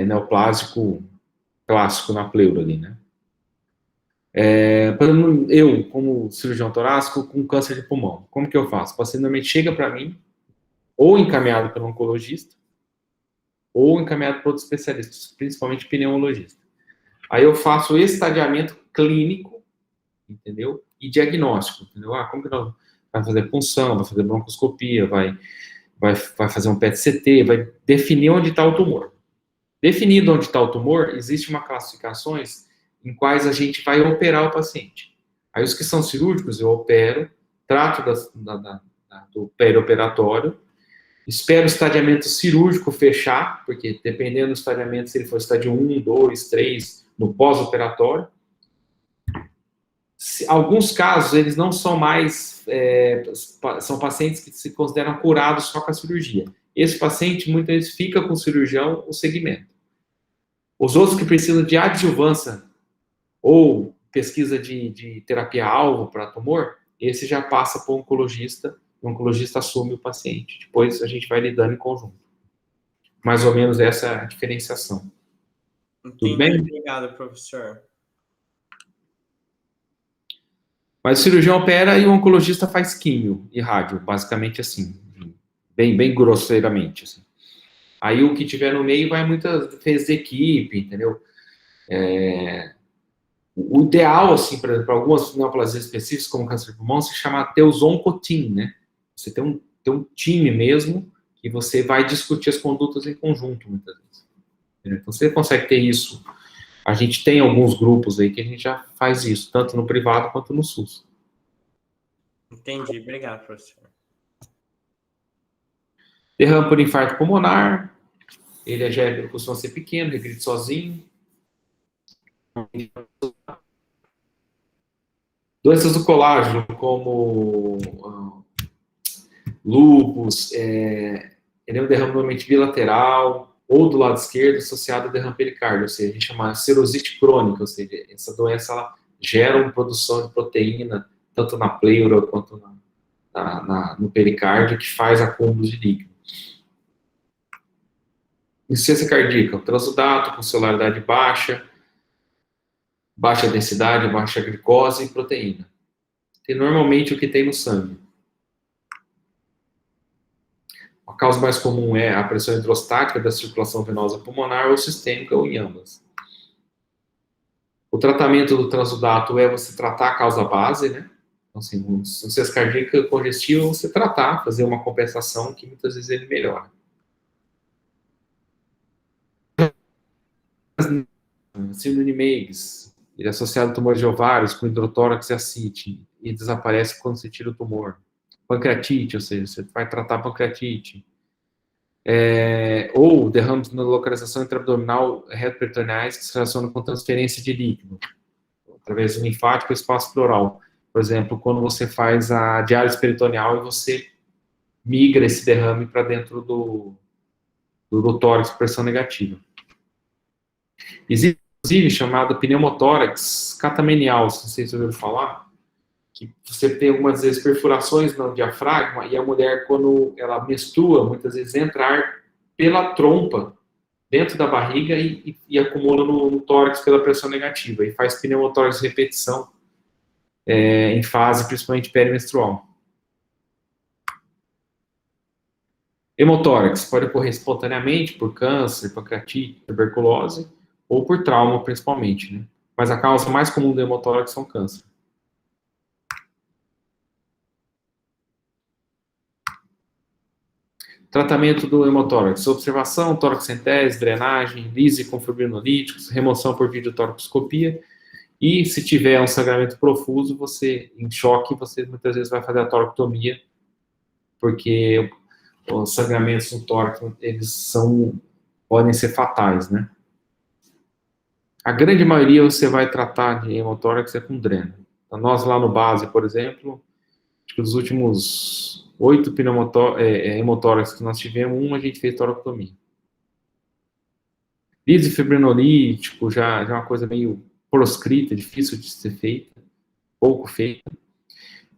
neoplásico clássico na pleura ali, né? Eu, como cirurgião torácico, com câncer de pulmão, como que eu faço? O paciente normalmente chega para mim, ou encaminhado pelo oncologista, ou encaminhado para outros especialistas, principalmente pneumologista. Aí eu faço o estadiamento clínico, entendeu? E diagnóstico, entendeu? Como que nós vai fazer punção, vai fazer broncoscopia, vai fazer um PET-CT, vai definir onde está o tumor. Definido onde está o tumor, existe uma classificações em quais a gente vai operar o paciente. Aí os que são cirúrgicos, eu opero, trato do perioperatório, espero o estadiamento cirúrgico fechar, porque dependendo do estadiamento, se ele for estádio 1, 2, 3, no pós-operatório. Alguns casos, eles não são mais, são pacientes que se consideram curados só com a cirurgia. Esse paciente, muitas vezes, fica com o cirurgião o segmento. Os outros que precisam de adjuvância ou pesquisa de terapia-alvo para tumor, esse já passa para o oncologista, o oncologista assume o paciente. Depois a gente vai lidando em conjunto. Mais ou menos essa é a diferenciação. Tudo bem? Obrigado, professor. Mas o cirurgião opera e o oncologista faz químio e rádio, basicamente assim, bem grosseiramente. Assim. Aí o que tiver no meio vai muitas vezes de equipe, entendeu? O ideal, assim, para algumas neoplasias específicas, como câncer de pulmão, se chama ter os oncoteam, né? Você tem um time mesmo que você vai discutir as condutas em conjunto, muitas vezes. Então, você consegue ter isso. A gente tem alguns grupos aí que a gente já faz isso, tanto no privado quanto no SUS. Entendi. Obrigado, professor. Derrame por infarto pulmonar, ele costuma ser pequeno, regride sozinho. Doenças do colágeno, como lúpus, ele é um derrame normalmente bilateral, ou do lado esquerdo, associado a derrame pericárdio, ou seja, a gente chama de serosite crônica, ou seja, essa doença ela gera uma produção de proteína, tanto na pleura quanto no pericárdio, que faz acúmulo de líquido. Insuficiência cardíaca, transudato, com celularidade baixa densidade, baixa glicose e proteína. E normalmente o que tem no sangue. A causa mais comum é a pressão hidrostática da circulação venosa pulmonar ou sistêmica, ou em ambas. O tratamento do transudato é você tratar a causa base, né? Então, assim, insuficiência cardíaca congestiva, você tratar, fazer uma compensação que muitas vezes ele melhora. Síndrome de Meigs, ele é associado a tumores de ovários com hidrotórax e ascite, e desaparece quando você tira o tumor. Pancreatite, ou seja, você vai tratar a pancreatite. Ou derrames na localização intraabdominal retroperitoneais que se relacionam com transferência de líquido, através do linfático e espaço pleural. Por exemplo, quando você faz a diálise peritoneal e você migra esse derrame para dentro do tórax com pressão negativa. Existe, inclusive, chamada pneumotórax catamenial, se vocês ouviram falar, que você tem algumas vezes perfurações no diafragma e a mulher, quando ela menstrua, muitas vezes entra ar pela trompa dentro da barriga e acumula no tórax pela pressão negativa e faz pneumotórax de repetição em fase principalmente perimenstrual. Hemotórax pode ocorrer espontaneamente por câncer, pancreatite, tuberculose ou por trauma principalmente, né? Mas a causa mais comum do hemotórax são câncer. Tratamento do hemotórax: observação, toracocentese, drenagem, lise com fibrinolíticos, remoção por videotoracoscopia. E se tiver um sangramento profuso, você, em choque, você muitas vezes vai fazer a toracotomia, porque os sangramentos no tórax, eles podem ser fatais, né? A grande maioria você vai tratar de hemotórax com dreno. Então, nós lá no base, por exemplo, acho que dos últimos 8 hemotórax que nós tivemos, a gente fez toracotomia. Lise fibrinolítico já é uma coisa meio proscrita, difícil de ser feita, pouco feita.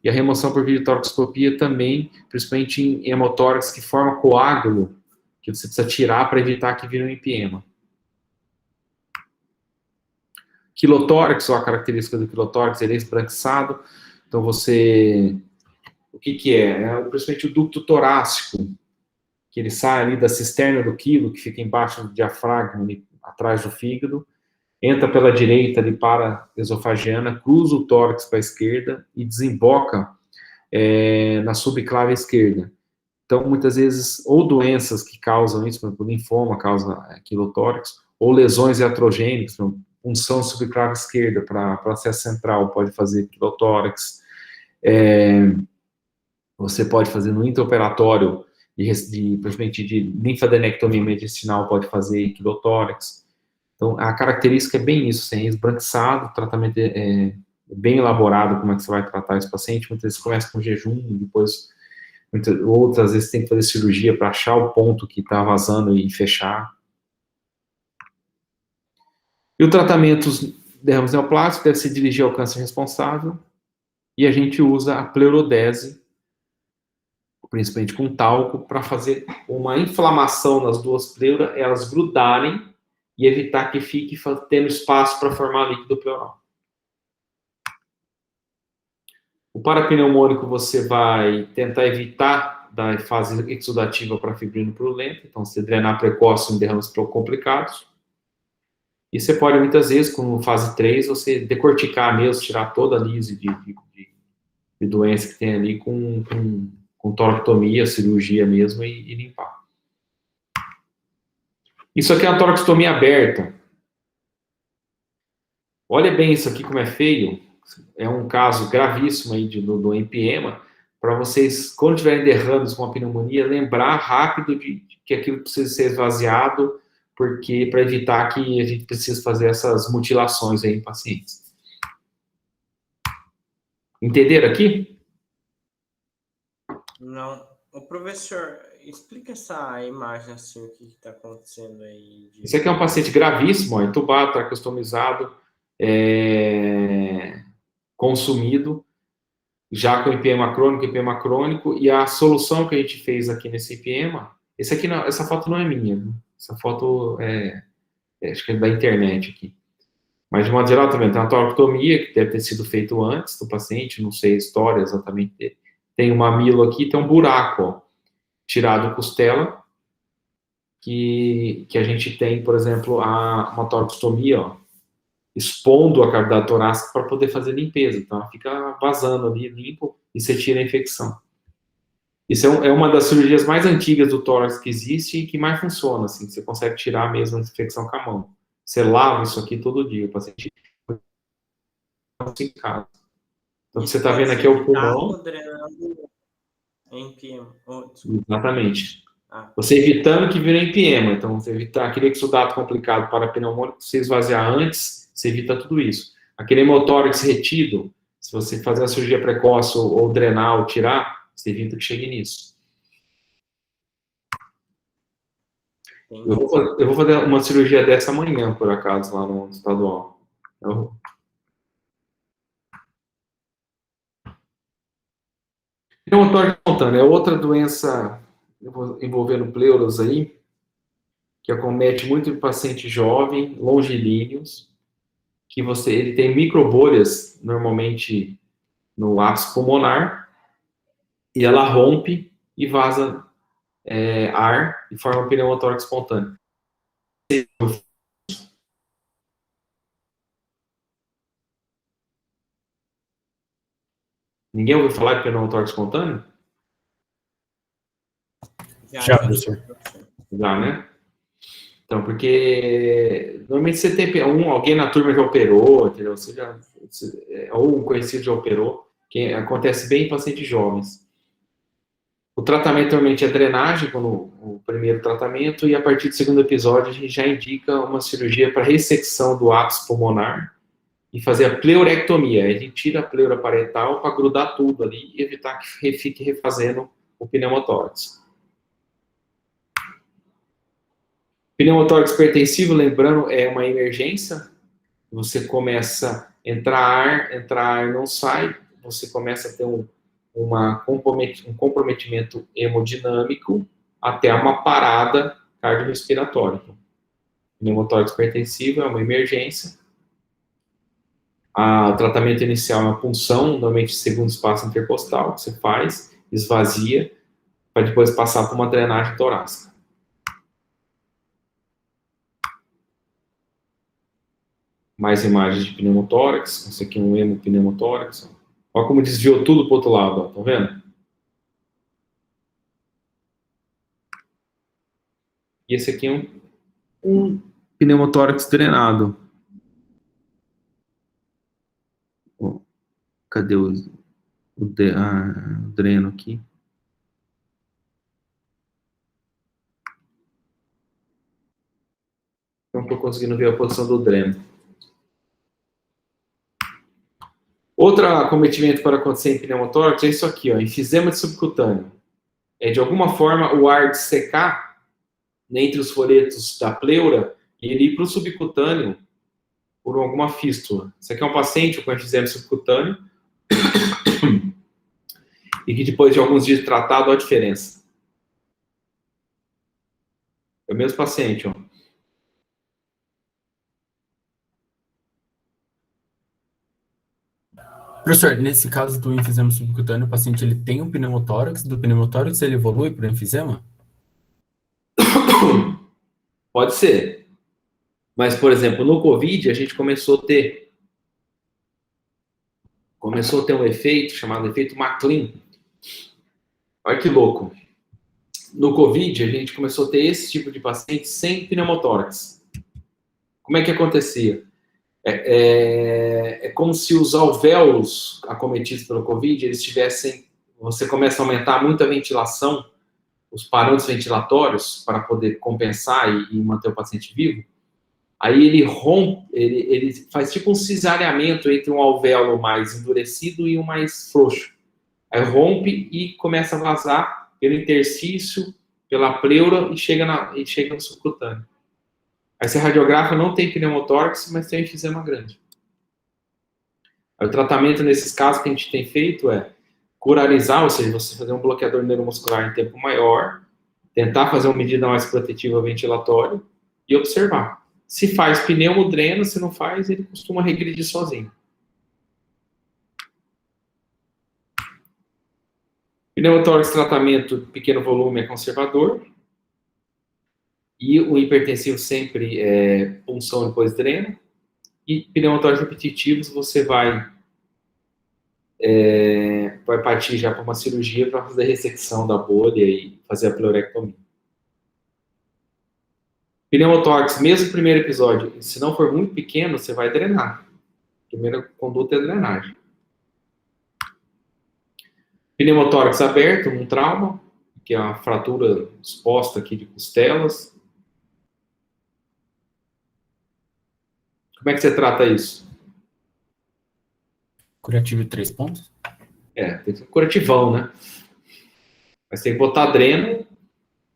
E a remoção por videotoracoscopia também, principalmente em hemotórax que forma coágulo, que você precisa tirar para evitar que vire um empiema. Quilotórax, ou a característica do quilotórax, ele é esbranquiçado. Então você... O que é? Principalmente o ducto torácico, que ele sai ali da cisterna do quilo, que fica embaixo do diafragma, atrás do fígado, entra pela direita ali para a esofagiana, cruza o tórax para a esquerda e desemboca na subclave esquerda. Então, muitas vezes, ou doenças que causam isso, por exemplo, linfoma causa quilotórax, ou lesões iatrogênicas, punção subclave esquerda para acesso central pode fazer quilotórax. Você pode fazer no intraoperatório, principalmente de linfadenectomia mediastinal, pode fazer quilotórax. Então, a característica é bem isso, assim, esbranquiçado, o tratamento é bem elaborado, como é que você vai tratar esse paciente. Muitas vezes começa com jejum, depois, outras vezes tem que fazer cirurgia para achar o ponto que está vazando e fechar. E o tratamento derrames neoplásicos, deve se dirigir ao câncer responsável, e a gente usa a pleurodese, principalmente com talco, para fazer uma inflamação nas duas pleuras, elas grudarem e evitar que fique tendo espaço para formar líquido pleural. O parapneumônico você vai tentar evitar da fase exudativa para fibrino purulenta, então você drenar precoce em derrames complicados. E você pode, muitas vezes, com fase 3, você decorticar mesmo, tirar toda a lise de doença que tem ali com toracotomia, cirurgia mesmo, e limpar. Isso aqui é uma toracotomia aberta. Olha bem isso aqui como é feio. É um caso gravíssimo aí do empiema, para vocês, quando tiverem derrames com a pneumonia, lembrar rápido de que aquilo precisa ser esvaziado, porque para evitar que a gente precise fazer essas mutilações aí em pacientes. Entenderam aqui? Não. O professor, explica essa imagem assim, o que está acontecendo aí. Esse aqui é um paciente gravíssimo, ó, entubado, tracostomizado, consumido, já com empiema crônico, e a solução que a gente fez aqui nesse empiema, essa foto não é minha, né? Essa foto acho que é da internet aqui. Mas, de modo geral, também tem uma toracotomia, que deve ter sido feito antes do paciente, não sei a história exatamente dele. Tem um mamilo aqui, tem um buraco, ó, tirado costela, que a gente tem, por exemplo, uma toracotomia, ó, expondo a cavidade torácica para poder fazer limpeza. Então, ela fica vazando ali, limpo, e você tira a infecção. Isso é uma das cirurgias mais antigas do tórax que existe e que mais funciona, assim, você consegue tirar mesmo a infecção com a mão. Você lava isso aqui todo dia, o paciente em casa. Então, o que você está vendo aqui é o pulmão. Exatamente. Você evitando que vire empiema. Então, você evitar aquele exudato complicado para pneumônico, você esvaziar antes, você evita tudo isso. Aquele hemotórax retido, se você fazer a cirurgia precoce ou drenar ou tirar, você evita que chegue nisso. Eu vou fazer uma cirurgia dessa amanhã, por acaso, lá no estadual. Pneumotórax espontâneo é outra doença envolvendo pleuras aí, que acomete muito em paciente jovem, longilíneos, que ele tem microbolhas, normalmente no ápice pulmonar, e ela rompe e vaza ar e forma pneumotórax espontâneo. Ninguém ouviu falar de pneumotórax espontâneo? Já, professor. Já, né? Então, porque normalmente você tem alguém na turma já operou, entendeu? Ou um conhecido já operou, que acontece bem em pacientes jovens. O tratamento normalmente é drenagem, o primeiro tratamento, e a partir do segundo episódio a gente já indica uma cirurgia para ressecção do ápice pulmonar e fazer a pleurectomia. A gente tira a pleura parietal para grudar tudo ali e evitar que fique refazendo o pneumotórax. Pneumotórax hipertensivo, lembrando, é uma emergência. Você começa a entrar ar não sai, você começa a ter um comprometimento hemodinâmico até uma parada cardiorrespiratória. Pneumotórax hipertensivo é uma emergência. O tratamento inicial é uma punção, normalmente segundo espaço intercostal, que você faz, esvazia, para depois passar por uma drenagem torácica. Mais imagens de pneumotórax, esse aqui é um hemopneumotórax. Olha como desviou tudo para o outro lado, ó, tá vendo? E esse aqui é um pneumotórax drenado. Ó, cadê o dreno aqui? Não estou conseguindo ver a posição do dreno. Outro acometimento para acontecer em pneumotórax é isso aqui, ó, enfisema subcutâneo. De alguma forma, o ar de secar entre os folhetos da pleura e ele ir para o subcutâneo por alguma fístula. Isso aqui é um paciente com enfisema subcutâneo e que depois de alguns dias de tratado, olha a diferença. É o mesmo paciente, ó. Professor, nesse caso do enfisema subcutâneo, o paciente ele tem um pneumotórax, do pneumotórax ele evolui para o enfisema? Pode ser. Mas, por exemplo, no COVID, a gente começou a ter um efeito chamado efeito MacLean. Olha que louco. No COVID, a gente começou a ter esse tipo de paciente sem pneumotórax. Como é que acontecia? É como se os alvéolos acometidos pelo COVID, eles tivessem... Você começa a aumentar muito a ventilação, os parâmetros ventilatórios, para poder compensar e manter o paciente vivo. Aí ele rompe, ele faz tipo um cisareamento entre um alvéolo mais endurecido e um mais frouxo. Aí rompe e começa a vazar pelo interstício, pela pleura e chega no subcutâneo. Aí você radiografa, não tem pneumotórax, mas tem enfisema grande. Aí o tratamento nesses casos que a gente tem feito é curarizar, ou seja, você fazer um bloqueador neuromuscular em tempo maior, tentar fazer uma medida mais protetiva ventilatória e observar. Se faz pneumodreno, se não faz, ele costuma regredir sozinho. Pneumotórax tratamento pequeno volume é conservador. E o hipertensivo sempre é punção depois dreno. E pneumotórax repetitivos você vai partir já para uma cirurgia para fazer a ressecção da bolha e fazer a pleurectomia. Pneumotórax, mesmo no primeiro episódio, se não for muito pequeno, você vai drenar. A primeira conduta é drenagem. Pneumotórax aberto, um trauma, que é uma fratura exposta aqui de costelas. Como é que você trata isso? Curativo de 3 pontos? Tem que ser curativão, né? Mas tem que botar dreno.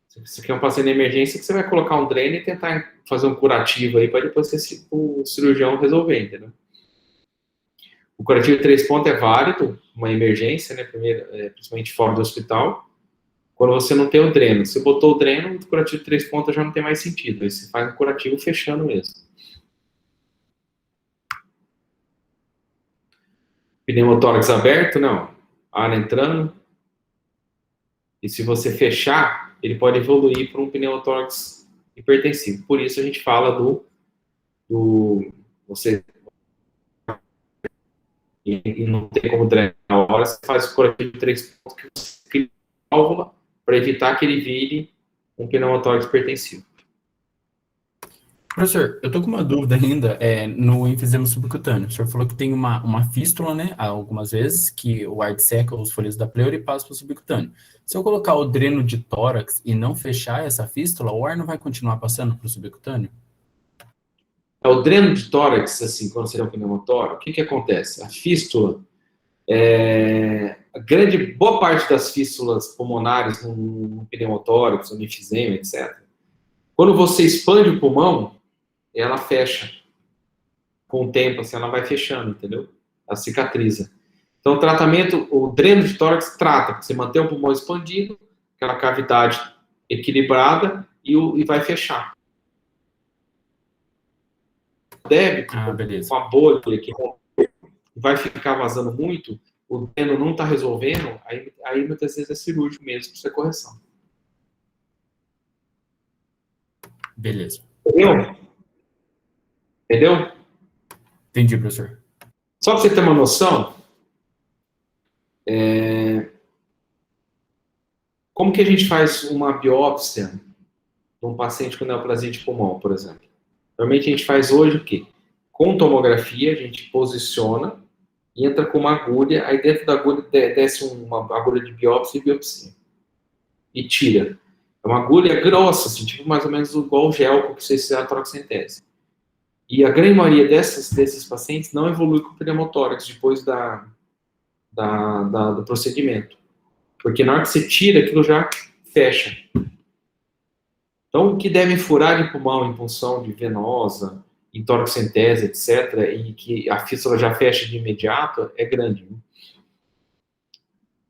Se você quer um paciente de emergência, você vai colocar um dreno e tentar fazer um curativo aí para depois o cirurgião resolver, entendeu? O curativo de 3 pontos é válido, uma emergência, né? Primeiro, principalmente fora do hospital. Quando você não tem o dreno. Se botou o dreno, o curativo de 3 pontos já não tem mais sentido. Aí você faz um curativo fechando mesmo. Pneumotórax aberto, não. Ar entrando. E se você fechar, ele pode evoluir para um pneumotórax hipertensivo. Por isso a gente fala você e não tem como drenar na hora, você faz o curativo de 3 pontos que você cria uma válvula para evitar que ele vire um pneumotórax hipertensivo. Professor, eu tô com uma dúvida ainda no enfisema subcutâneo. O senhor falou que tem uma fístula, né, algumas vezes, que o ar disseca os folhetos da pleura e passa para o subcutâneo. Se eu colocar o dreno de tórax e não fechar essa fístula, o ar não vai continuar passando para o subcutâneo? O dreno de tórax, assim, quando você tem um pneumotórax, o que acontece? A fístula, boa parte das fístulas pulmonares no pneumotórax, no enfisema, etc., quando você expande o pulmão, ela fecha. Com o tempo, assim, ela vai fechando, entendeu? Ela cicatriza. Então, o tratamento, o dreno de tórax trata, você manter o pulmão expandido, aquela cavidade equilibrada e vai fechar. Débito, com a bolha que vai ficar vazando muito, o dreno não está resolvendo, aí muitas vezes é cirúrgico mesmo, para ser correção. Beleza. Entendeu? Entendi, professor. Só para você ter uma noção, como que a gente faz uma biópsia de um paciente com neoplasia de pulmão, por exemplo? Normalmente a gente faz hoje o quê? Com tomografia, a gente posiciona, entra com uma agulha, aí dentro da agulha desce uma agulha de biópsia e biopsia. E tira. É uma agulha grossa, assim, tipo mais ou menos igual o gel que vocês fizeram a toracentese. E a grande maioria desses pacientes não evolui com pneumotórax depois do procedimento. Porque na hora que você tira, aquilo já fecha. Então, o que devem furar de pulmão em função de venosa, em toracocentese, etc., e que a fístula já fecha de imediato, é grande. Né?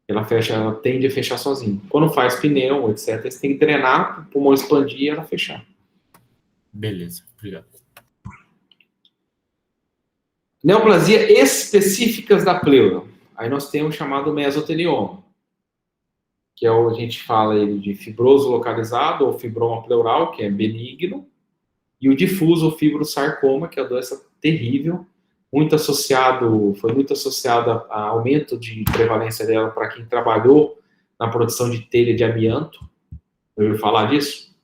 Ela tende a fechar sozinha. Quando faz pneu, etc., você tem que drenar, o pulmão expandir e ela fechar. Beleza, obrigado. Neoplasia específicas da pleura. Aí nós temos o chamado mesotelioma, que é o, a gente fala ele de fibroso localizado ou fibroma pleural, que é benigno, e o difuso fibrosarcoma, que é a doença terrível, foi muito associado a aumento de prevalência dela para quem trabalhou na produção de telha de amianto. Ouviu falar disso?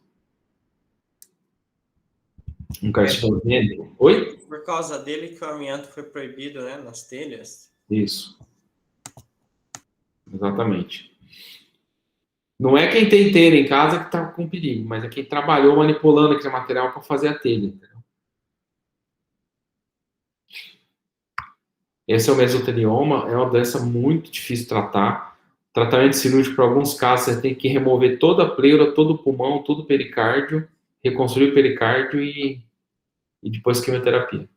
Um carcinogênico. Oi? Por causa dele que o amianto foi proibido, né, nas telhas. Isso. Exatamente. Não é quem tem telha em casa que está com perigo, mas é quem trabalhou manipulando aquele material para fazer a telha. Esse é o mesotelioma, é uma doença muito difícil de tratar. Tratamento cirúrgico, para alguns casos, você tem que remover toda a pleura, todo o pulmão, todo o pericárdio, reconstruir o pericárdio e depois quimioterapia.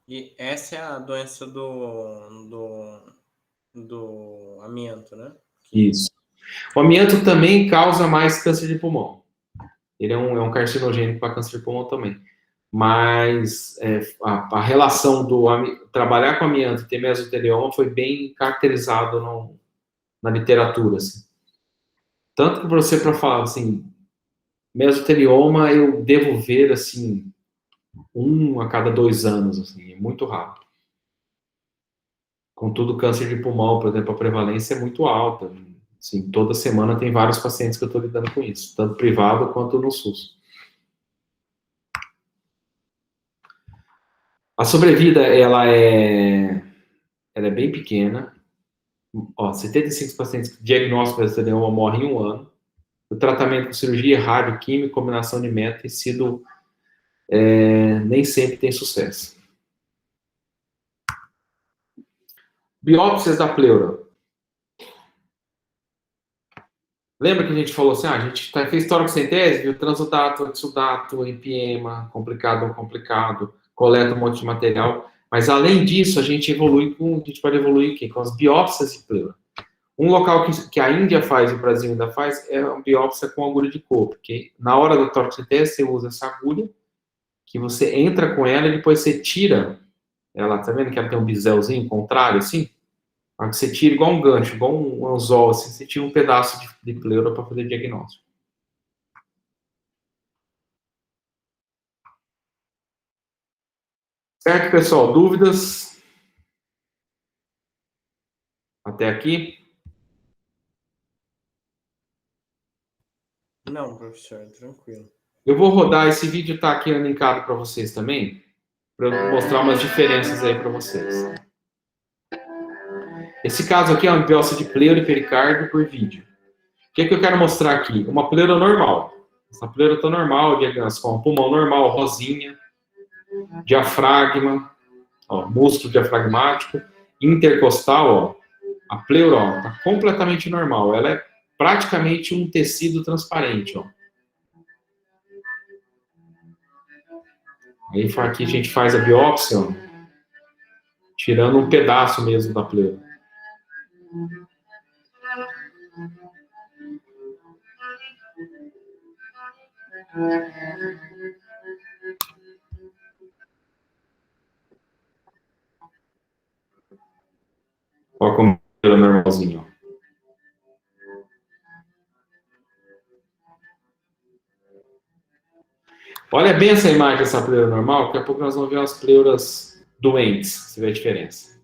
E essa é a doença do amianto, né? Isso. O amianto também causa mais câncer de pulmão. Ele é um carcinogênico para câncer de pulmão também. Mas a relação do trabalhar com amianto e ter mesotelioma foi bem caracterizado na literatura. Assim. Tanto que você, para falar assim, mesotelioma eu devo ver assim, 1 a cada 2 anos, assim, é muito raro. Contudo, câncer de pulmão, por exemplo, a prevalência é muito alta. Assim, toda semana tem vários pacientes que eu estou lidando com isso, tanto privado quanto no SUS. A sobrevida, ela é bem pequena. Ó, 75 pacientes com diagnóstico de mesotelioma morrem em 1 ano. O tratamento com cirurgia, rádio, química, combinação de métodos tem sido... nem sempre tem sucesso. Biópsias da pleura. Lembra que a gente falou assim, a gente fez toracocentese, viu transudato, exudato, empiema, complicado, não complicado, coleta um monte de material, mas além disso, a gente pode evoluir com as biópsias de pleura. Um local que a Índia faz e o Brasil ainda faz é a biópsia com agulha de couro, porque na hora da toracocentese você usa essa agulha, que você entra com ela e depois você tira ela, tá vendo que ela tem um biselzinho contrário, assim? Você tira igual um gancho, igual um anzol, assim, você tira um pedaço de pleura para fazer diagnóstico. Certo, pessoal? Dúvidas? Até aqui? Não, professor, tranquilo. Eu vou rodar, esse vídeo está aqui linkado para vocês também, para eu mostrar umas diferenças aí para vocês. Esse caso aqui é uma biópsia de pleura e pericárdio por vídeo. O que eu quero mostrar aqui? Uma pleura normal. Essa pleura está normal, com um pulmão normal, rosinha, diafragma, ó, músculo diafragmático, intercostal, ó, a pleura está completamente normal. Ela é praticamente um tecido transparente. Ó. Aí aqui a gente faz a biópsia, ó, tirando um pedaço mesmo da pleura. Olha como é normalzinho. Olha bem essa imagem dessa pleura normal, daqui a pouco nós vamos ver umas pleuras doentes, você vê a diferença.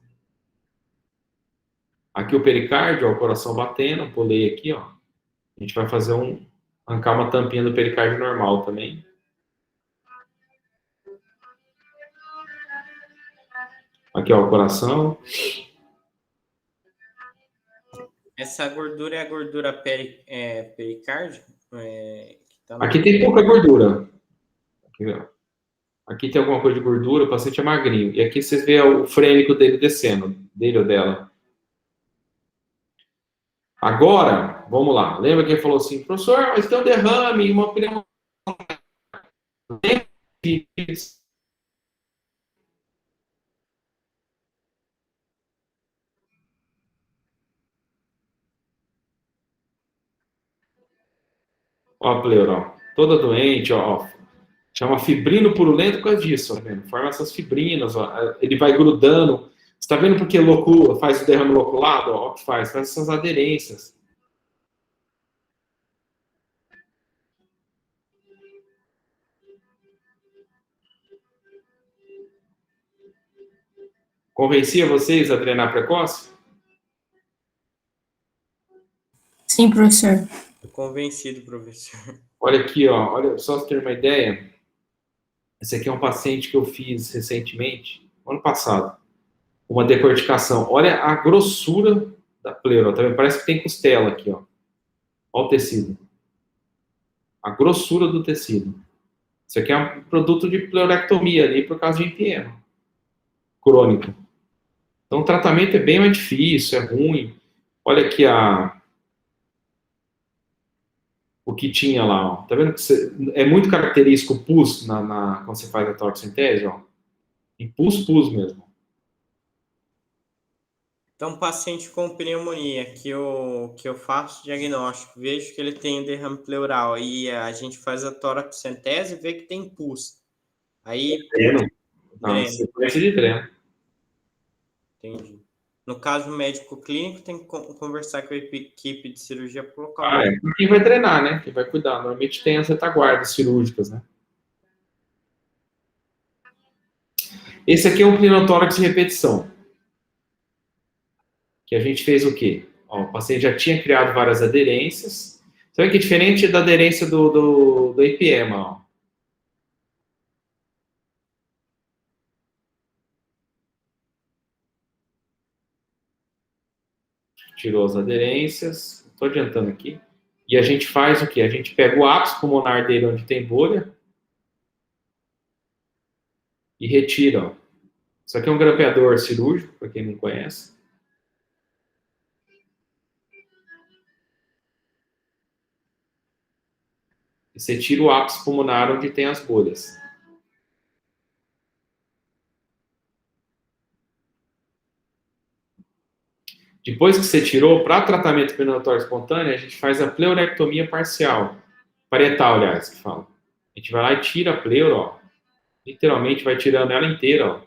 Aqui o pericárdio, ó, o coração batendo, pulei aqui, ó. A gente vai fazer arrancar uma tampinha do pericárdio normal também. Aqui, ó, o coração. Essa gordura é a gordura pericárdio? Aqui tem pouca gordura. Aqui, ó. Aqui tem alguma coisa de gordura, o paciente é magrinho. E aqui vocês veem o frênico dele descendo, dele ou dela. Agora, vamos lá. Lembra que ele falou assim, professor, mas tem um derrame, uma pneumonia. Ó, a pleura, ó. Toda doente, ó. Chama fibrino purulento por causa disso, ó, tá vendo? Forma essas fibrinas, ó. Ele vai grudando. Você tá vendo porque locula, faz o derrame loculado? Ó, o que faz essas aderências. Convencia vocês a treinar precoce? Sim, professor. Tô convencido, professor. Olha aqui, ó. Olha, só para ter uma ideia. Esse aqui é um paciente que eu fiz recentemente, ano passado. Uma decorticação. Olha a grossura da pleura, tá vendo? Parece que tem costela aqui, ó. Olha o tecido. A grossura do tecido. Isso aqui é um produto de pleurectomia ali por causa de empiema crônico. Então o tratamento é bem mais difícil, é ruim. Olha aqui o que tinha lá, ó. Tá vendo que é muito característico o pus quando você faz a toracentese, ó. E pus mesmo. Então, paciente com pneumonia, que eu faço diagnóstico, vejo que ele tem derrame pleural e a gente faz a toracentese e vê que tem pus. Aí, Dreno. Não, dreno. sequência de dreno. Entendi. No caso médico clínico, tem que conversar com a equipe de cirurgia para colocar. Quem vai drenar, né? Quem vai cuidar. Normalmente tem as retaguardas cirúrgicas, né? Esse aqui é um pneumotórax de repetição. Que a gente fez o quê? Ó, o paciente já tinha criado várias aderências. Você vê que é diferente da aderência do empiema, ó. Tirou as aderências. Estou adiantando aqui. E a gente faz o quê? A gente pega o ápice pulmonar dele onde tem bolha e retira, ó. Isso aqui é um grampeador cirúrgico, para quem não conhece. E você tira o ápice pulmonar onde tem as bolhas. Depois que você tirou, para tratamento pneumotórax espontâneo, a gente faz a pleurectomia parcial. Parietal, aliás, que fala. A gente vai lá e tira a pleura, ó. Literalmente vai tirando ela inteira, ó.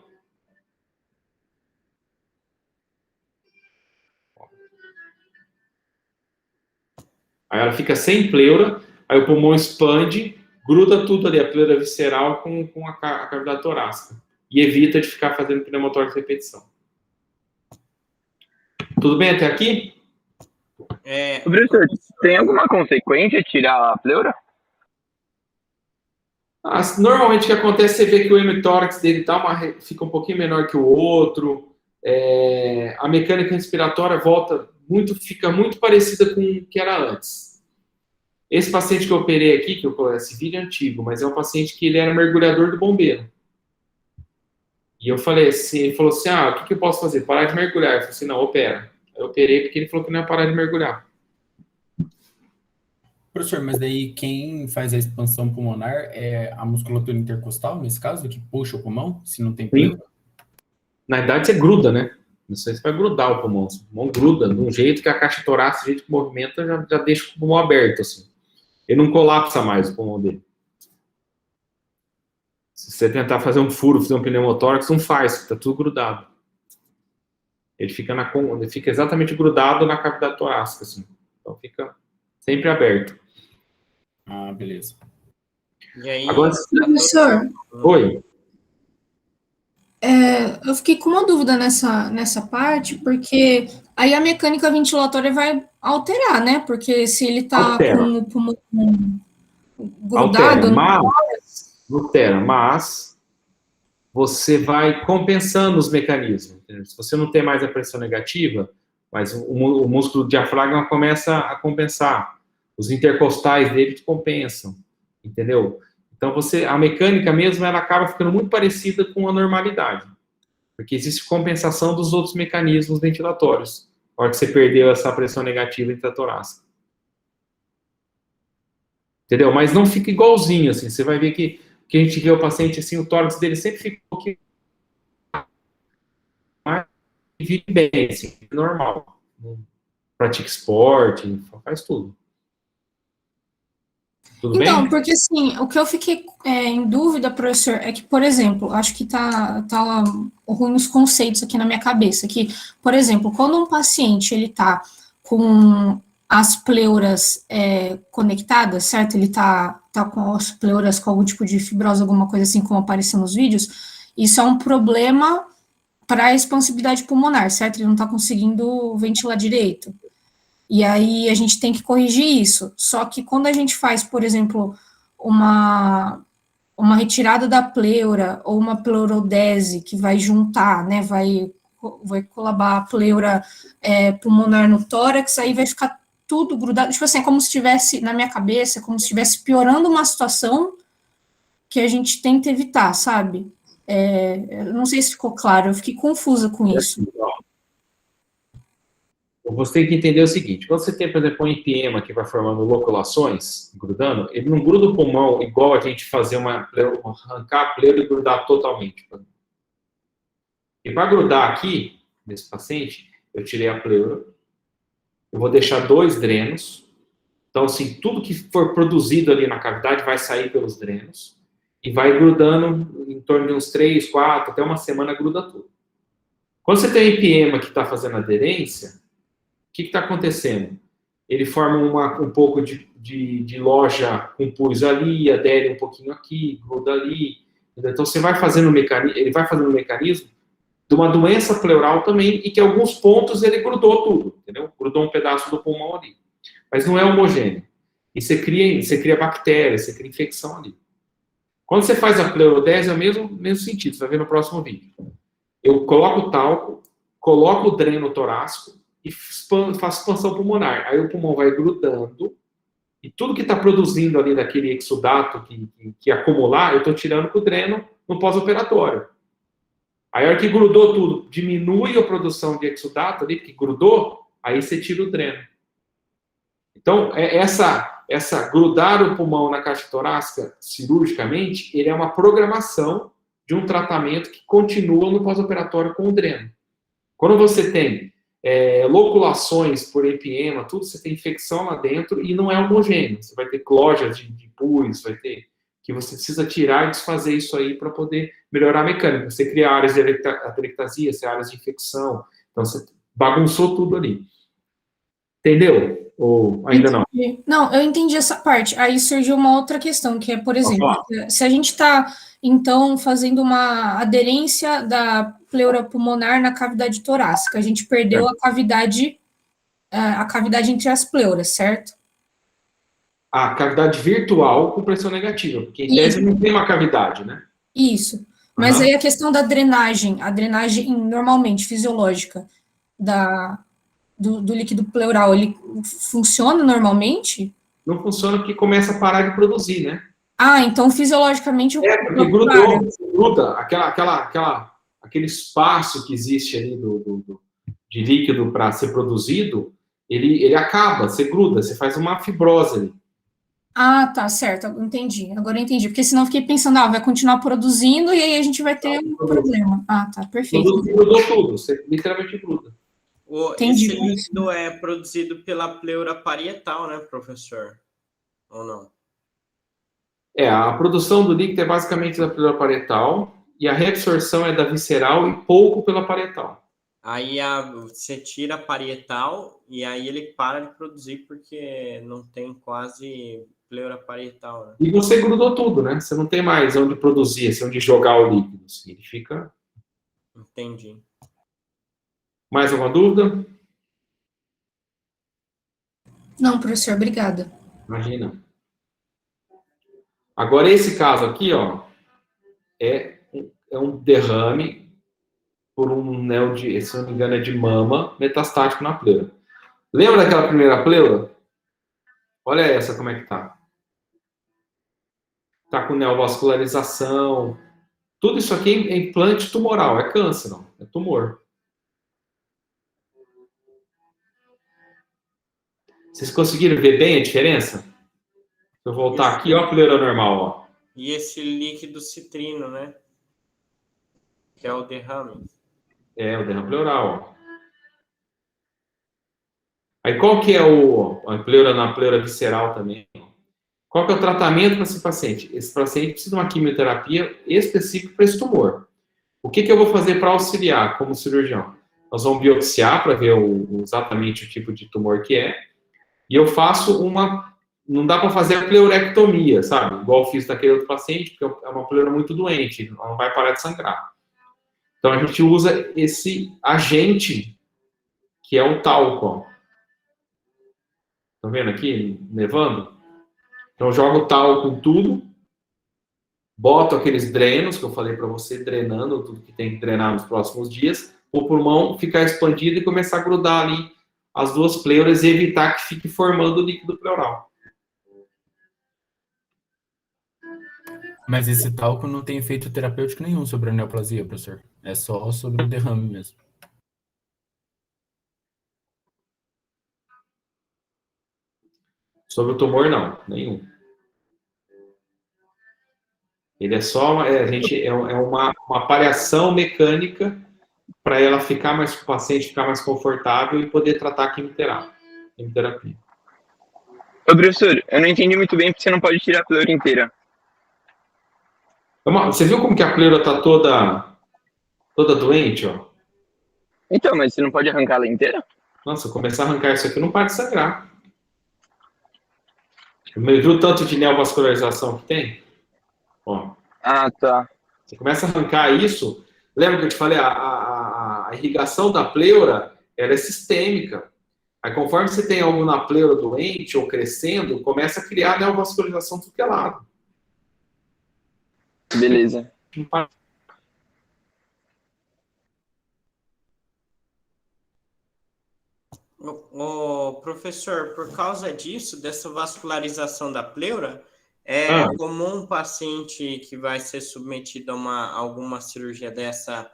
Aí ela fica sem pleura, aí o pulmão expande, gruda tudo ali, a pleura visceral com a cavidade torácica. E evita de ficar fazendo pneumotórax de repetição. Tudo bem até aqui? Professor, tem alguma consequência tirar a pleura? Normalmente o que acontece, você vê que o hemitórax dele fica um pouquinho menor que o outro, a mecânica respiratória fica muito parecida com o que era antes. Esse paciente que eu operei aqui, esse vídeo é antigo, mas é um paciente que ele era mergulhador do bombeiro. E eu falei assim, ele falou assim, o que eu posso fazer? Parar de mergulhar. Eu falei assim, não, opera. Eu operei porque ele falou que não ia parar de mergulhar. Professor, mas daí quem faz a expansão pulmonar é a musculatura intercostal, nesse caso, que puxa o pulmão, se não tem pleura? Na verdade, você gruda, né? Não sei se vai grudar o pulmão. O pulmão gruda de um jeito que a caixa torácica, do jeito que movimenta, já deixa o pulmão aberto, assim. Ele não colapsa mais o pulmão dele. Se você tentar fazer um furo, fazer um pneumotórax, não faz, tá tudo grudado. Ele fica exatamente grudado na cavidade torácica, assim. Então fica sempre aberto. Ah, beleza. E aí, Agora, Professor, oi. eu fiquei com uma dúvida nessa parte, porque aí a mecânica ventilatória vai alterar, né? Porque se ele tá com o pulmão grudado... Mas você vai compensando os mecanismos. Entendeu? Se você não tem mais a pressão negativa, mas o músculo do diafragma começa a compensar. Os intercostais dele compensam, entendeu? Então, a mecânica mesmo, ela acaba ficando muito parecida com a normalidade. Porque existe compensação dos outros mecanismos ventilatórios. Na hora que você perdeu essa pressão negativa intratorácica. Entendeu? Mas não fica igualzinho, assim. Você vai ver que que a gente vê o paciente, assim, o tórax dele sempre fica um pouquinho mais e vive bem, assim, normal. Pratica esporte, faz tudo. Tudo Então, bem? porque assim, o que eu fiquei em dúvida, professor, é que, por exemplo, acho que tá ruim os conceitos aqui na minha cabeça, que, por exemplo, quando um paciente, ele tá com as pleuras conectadas, certo? Ele tá com as pleuras com algum tipo de fibrose, alguma coisa assim, como apareceu nos vídeos, isso é um problema para a expansibilidade pulmonar, certo? Ele não tá conseguindo ventilar direito. E aí a gente tem que corrigir isso. Só que quando a gente faz, por exemplo, uma retirada da pleura ou uma pleurodese que vai juntar, né, vai colabar a pleura pulmonar no tórax, aí vai ficar tudo grudado. Tipo assim, é como se estivesse, na minha cabeça, como se estivesse piorando uma situação que a gente tenta evitar, sabe? Eu não sei se ficou claro, eu fiquei confusa com isso. Você tem que entender o seguinte, quando você tem, por exemplo, um empiema que vai formando loculações, grudando, ele não gruda o pulmão igual a gente fazer arrancar a pleura e grudar totalmente. E para grudar aqui, nesse paciente, eu tirei a pleura, eu vou deixar 2 drenos, então, assim, tudo que for produzido ali na cavidade vai sair pelos drenos, e vai grudando em torno de uns 3, 4, até uma semana gruda tudo. Quando você tem empiema que está fazendo aderência, o que está acontecendo? Ele forma um pouco de loja com pus ali, adere um pouquinho aqui, gruda ali. Então, você vai fazendo ele vai fazendo um mecanismo de uma doença pleural também, e que em alguns pontos ele grudou tudo, entendeu? Grudou um pedaço do pulmão ali. Mas não é homogêneo. E você cria bactérias, você cria infecção ali. Quando você faz a pleurodese, é o mesmo sentido, você vai ver no próximo vídeo. Eu coloco o talco, coloco o dreno torácico, e faço expansão pulmonar. Aí o pulmão vai grudando, e tudo que está produzindo ali daquele exudato que acumular, eu estou tirando com o dreno no pós-operatório. Aí a hora que grudou tudo, diminui a produção de exudato ali, porque grudou, aí você tira o dreno. Então, essa grudar o pulmão na caixa torácica cirurgicamente, ele é uma programação de um tratamento que continua no pós-operatório com o dreno. Quando você tem loculações por empiema, tudo, você tem infecção lá dentro e não é homogêneo. Você vai ter lojas de pus, vai ter que você precisa tirar e desfazer isso aí para poder melhorar a mecânica. Você cria áreas de atelectasia, áreas de infecção, então você bagunçou tudo ali. Entendeu? Ou ainda não? Não, eu entendi essa parte. Aí surgiu uma outra questão, que é, por exemplo, se a gente está, então, fazendo uma aderência da pleura pulmonar na cavidade torácica, a gente perdeu a cavidade entre as pleuras, certo? A cavidade virtual com pressão negativa, porque em tese não tem uma cavidade, né? Isso. Mas aí a questão da drenagem, a drenagem normalmente fisiológica do líquido pleural, ele funciona normalmente? Não funciona porque começa a parar de produzir, né? Ah, então fisiologicamente... porque gruda aquele espaço que existe ali de líquido para ser produzido, ele acaba, você gruda, você faz uma fibrose ali. Ah, tá, certo, entendi. Agora eu entendi, porque senão eu fiquei pensando, vai continuar produzindo e aí a gente vai ter um problema. Ah, tá, perfeito. Grudou tudo, você literalmente gruda. Entendi. Esse líquido é produzido pela pleura parietal, né, professor? Ou não? A produção do líquido é basicamente da pleura parietal e a reabsorção é da visceral e pouco pela parietal. Aí você tira a parietal e aí ele para de produzir porque não tem quase pleura parietal, né? E você grudou tudo, né? Você não tem mais onde produzir, assim, onde jogar o líquido. Assim, ele fica... Entendi. Mais alguma dúvida? Não, professor, obrigada. Imagina. Agora, esse caso aqui, ó, é um derrame por um neo se não me engano, é de mama metastático na pleura. Lembra daquela primeira pleura? Olha essa como é que tá. Tá com neovascularização. Tudo isso aqui é implante tumoral, é câncer, não, é tumor. Vocês conseguiram ver bem a diferença? Se eu voltar aqui, ó a pleura normal, ó. E esse líquido citrino, né? Que é o derrame. É, o derrame pleural, ó. Aí qual que é a pleura na pleura visceral também? Qual que é o tratamento para esse paciente? Esse paciente precisa de uma quimioterapia específica para esse tumor. O que eu vou fazer para auxiliar como cirurgião? Nós vamos biopsiar para ver exatamente o tipo de tumor que é. E eu faço não dá para fazer a pleurectomia, sabe? Igual eu fiz naquele outro paciente, porque é uma pleura muito doente, ela não vai parar de sangrar. Então a gente usa esse agente, que é o talco, ó. Estão vendo aqui, nevando? Então eu jogo talco em tudo, boto aqueles drenos que eu falei para você, drenando tudo que tem que drenar nos próximos dias, o pulmão ficar expandido e começar a grudar ali as duas pleuras e evitar que fique formando o líquido pleural. Mas esse talco não tem efeito terapêutico nenhum sobre a neoplasia, professor. É só sobre o derrame mesmo. Sobre o tumor, não, nenhum. Ele é só, uma paliação mecânica para ela ficar mais, o paciente ficar mais confortável e poder tratar a quimioterapia. Ô, professor, eu não entendi muito bem porque você não pode tirar a pleura inteira. Você viu como que a pleura está toda doente, ó? Então, mas você não pode arrancar ela inteira? Nossa, se eu começar a arrancar isso aqui, não para de sangrar. Viu o tanto de neovascularização que tem? Ó. Ah, tá. Você começa a arrancar isso. Lembra que eu te falei? A irrigação da pleura, ela é sistêmica. Aí, conforme você tem algo na pleura doente ou crescendo, começa a criar neovascularização do que é lado. Beleza. Não para. Professor, por causa disso, dessa vascularização da pleura, é comum um paciente que vai ser submetido a alguma cirurgia dessa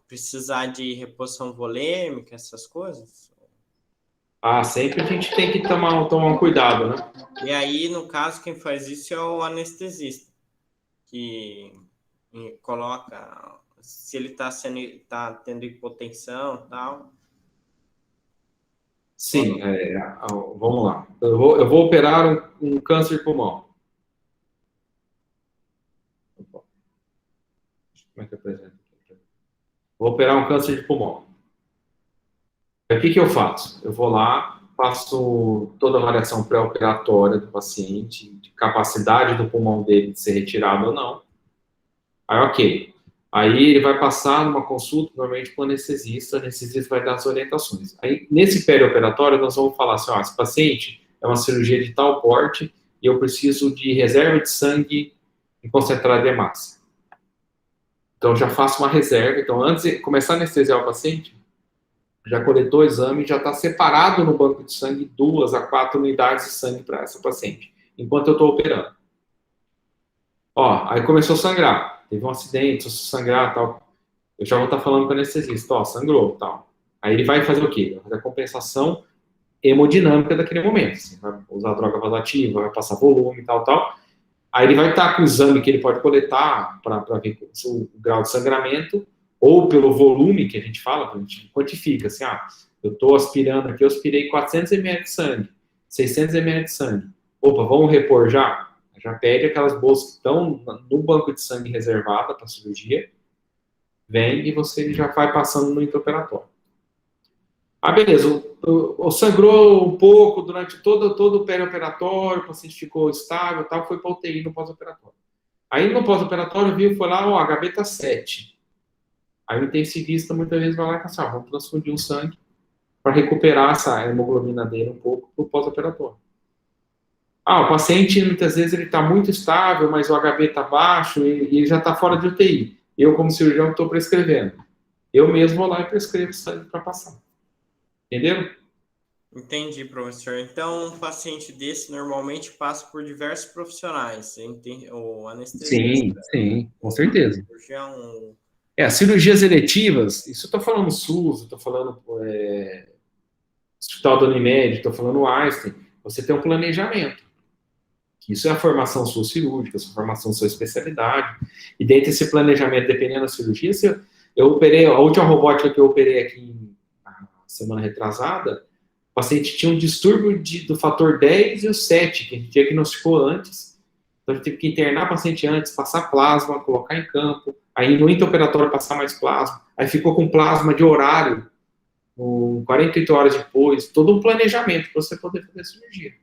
precisar de reposição volêmica, essas coisas? Sempre a gente tem que tomar um cuidado, né? E aí, no caso, quem faz isso é o anestesista, que coloca, se ele tá tendo hipotensão e tal. Sim, vamos lá. Eu vou operar um câncer de pulmão. Como é que eu apresento aqui? Vou operar um câncer de pulmão. O que eu faço? Eu vou lá, faço toda a avaliação pré-operatória do paciente, de capacidade do pulmão dele de ser retirado ou não. Aí, ok. Aí ele vai passar numa consulta, normalmente com o anestesista vai dar as orientações. Aí, nesse peri-operatório, nós vamos falar assim, esse paciente é uma cirurgia de tal porte e eu preciso de reserva de sangue em concentrado de hemácia. Então, já faço uma reserva. Então, antes de começar a anestesiar o paciente, já coletou o exame, já está separado no banco de sangue 2 a 4 unidades de sangue para essa paciente, enquanto eu estou operando. Aí começou a sangrar. Teve um acidente, se sangrar, tal. Eu já vou estar falando com o anestesista, sangrou, tal. Aí ele vai fazer o quê? Vai fazer a compensação hemodinâmica daquele momento. Assim, vai usar droga vasoativa, vai passar volume, tal. Aí ele vai estar com o exame que ele pode coletar para ver o grau de sangramento, ou pelo volume que a gente fala, a gente quantifica, assim, eu estou aspirando aqui, eu aspirei 400 ml de sangue, 600 ml de sangue. Opa, vamos repor já? Já pede aquelas bolsas que estão no banco de sangue reservada para cirurgia, vem e você já vai passando no intraoperatório. Beleza, sangrou um pouco durante todo o perioperatório, o paciente ficou estável, tal, foi para UTI no pós-operatório. Aí no pós-operatório foi lá, o HB está 7. Aí o intensivista muitas vezes vai lá e fala assim, vamos transfundir o sangue para recuperar essa hemoglobina dele um pouco para o pós-operatório. O paciente, muitas vezes, ele está muito estável, mas o HB está baixo e ele já está fora de UTI. Eu, como cirurgião, estou prescrevendo. Eu mesmo vou lá e prescrevo sangue para passar. Entenderam? Entendi, professor. Então, um paciente desse normalmente passa por diversos profissionais. O anestesista. Sim, com certeza. Cirurgião. Cirurgias eletivas, isso eu estou falando SUS, estou falando Hospital da Unimed, estou falando Einstein. Você tem um planejamento. que isso é a formação sua cirúrgica, a sua formação sua especialidade, e dentro desse planejamento, dependendo da cirurgia, eu operei, a última robótica que eu operei aqui na semana retrasada, o paciente tinha um distúrbio do fator 10 e o 7, que a gente diagnosticou antes, então a gente teve que internar o paciente antes, passar plasma, colocar em campo, aí no intraoperatório passar mais plasma, aí ficou com plasma de horário, 48 horas depois, todo um planejamento para você poder fazer a cirurgia.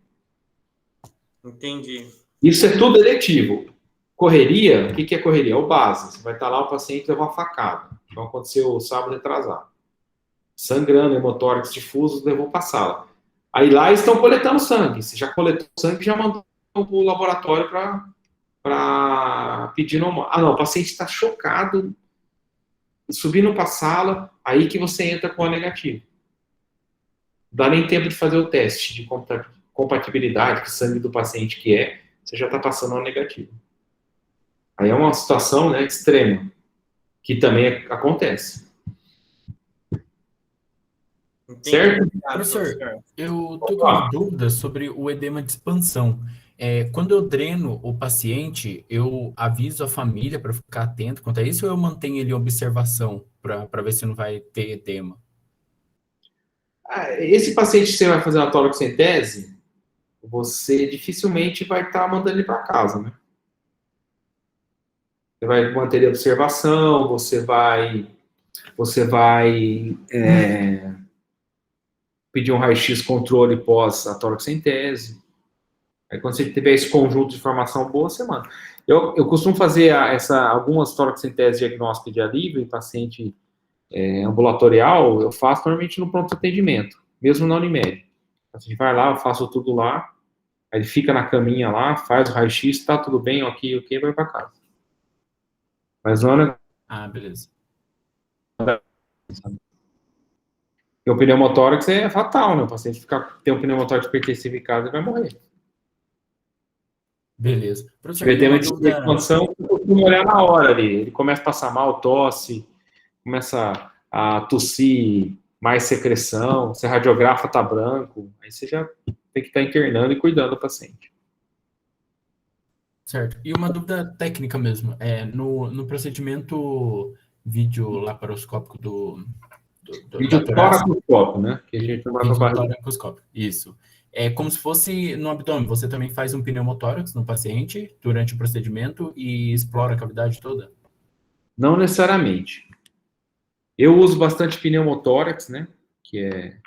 Entendi. Isso é tudo eletivo. Correria, o que é correria? É o base. Você vai estar lá, o paciente levou uma facada. Então aconteceu sábado retrasado. Sangrando, hemotórax difuso, levou para a sala. Aí lá estão coletando sangue. Se já coletou sangue, já mandou para o laboratório para pedir normal. Ah, não, o paciente está chocado, subindo para a sala, aí que você entra com a negativa. Não dá nem tempo de fazer o teste de compatibilidade, que sangue do paciente que é, você já está passando a negativa. Aí é uma situação, né, extrema, que também acontece. Entendi. Certo? Professor, eu tô com uma dúvida sobre o edema de expansão. Quando eu dreno o paciente, eu aviso a família para ficar atento quanto a isso, ou eu mantenho ele em observação para ver se não vai ter edema? Esse paciente que você vai fazer uma toracocentese, você dificilmente vai estar mandando ele para casa, né? Você vai manter ele em observação, você vai pedir um raio-x controle pós a toracocentese. Aí quando você tiver esse conjunto de informação boa, você manda. Eu costumo fazer algumas toracocenteses diagnósticas de alívio em paciente ambulatorial, eu faço normalmente no pronto atendimento, mesmo na Unimed. A gente vai lá, eu faço tudo lá, aí ele fica na caminha lá, faz o raio-x, tá tudo bem, ok, vai para casa. Mas não é... Ah, beleza. Porque o pneumotórax é fatal, né? O paciente tem um pneumotórax hipertensivo em casa e vai morrer. Beleza. Professor, Se ele tem uma expansão, eu costumo olhar na hora ali. Ele começa a passar mal, tosse, começa a tossir, mais secreção, se a radiografa tá branco, aí você já tem que estar internando e cuidando do paciente. Certo. E uma dúvida técnica mesmo. No procedimento videolaparoscópico Vídeo toracoscópio, né? Que a gente chama de toracoscópio. Isso. É como se fosse no abdômen. Você também faz um pneumotórax no paciente durante o procedimento e explora a cavidade toda? Não necessariamente. Eu uso bastante pneumotórax, né? Que é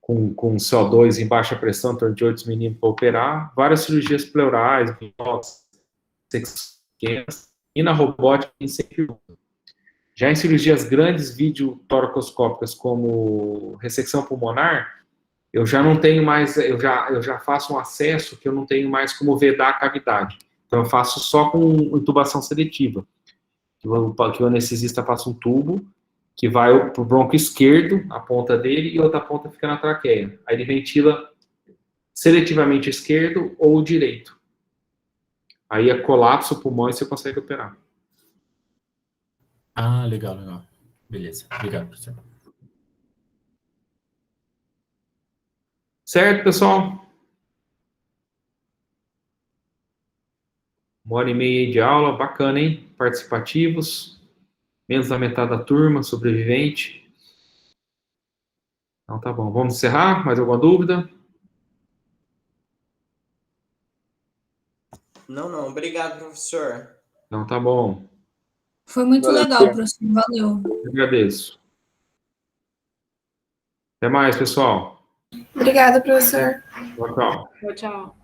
com CO2 em baixa pressão, em torno de 8 milímetros para operar. Várias cirurgias pleurais, e na robótica em sempre. Já em cirurgias grandes videotoracoscópicas, como ressecção pulmonar, eu já não tenho mais, eu já faço um acesso que eu não tenho mais como vedar a cavidade. Então, eu faço só com intubação seletiva. Que o anestesista passa um tubo que vai para o bronco esquerdo, a ponta dele, e outra ponta fica na traqueia. Aí ele ventila seletivamente esquerdo ou direito. Aí é colapso o pulmão e você consegue operar. Ah, legal. Beleza. Obrigado, professor. Certo, pessoal? 1h30 de aula, bacana, hein? Participativos. Menos da metade da turma, sobrevivente. Então tá bom. Vamos encerrar? Mais alguma dúvida? Não. Obrigado, professor. Então tá bom. Foi muito legal, professor. Valeu. Eu agradeço. Até mais, pessoal. Obrigada, professor. Tchau. Tchau.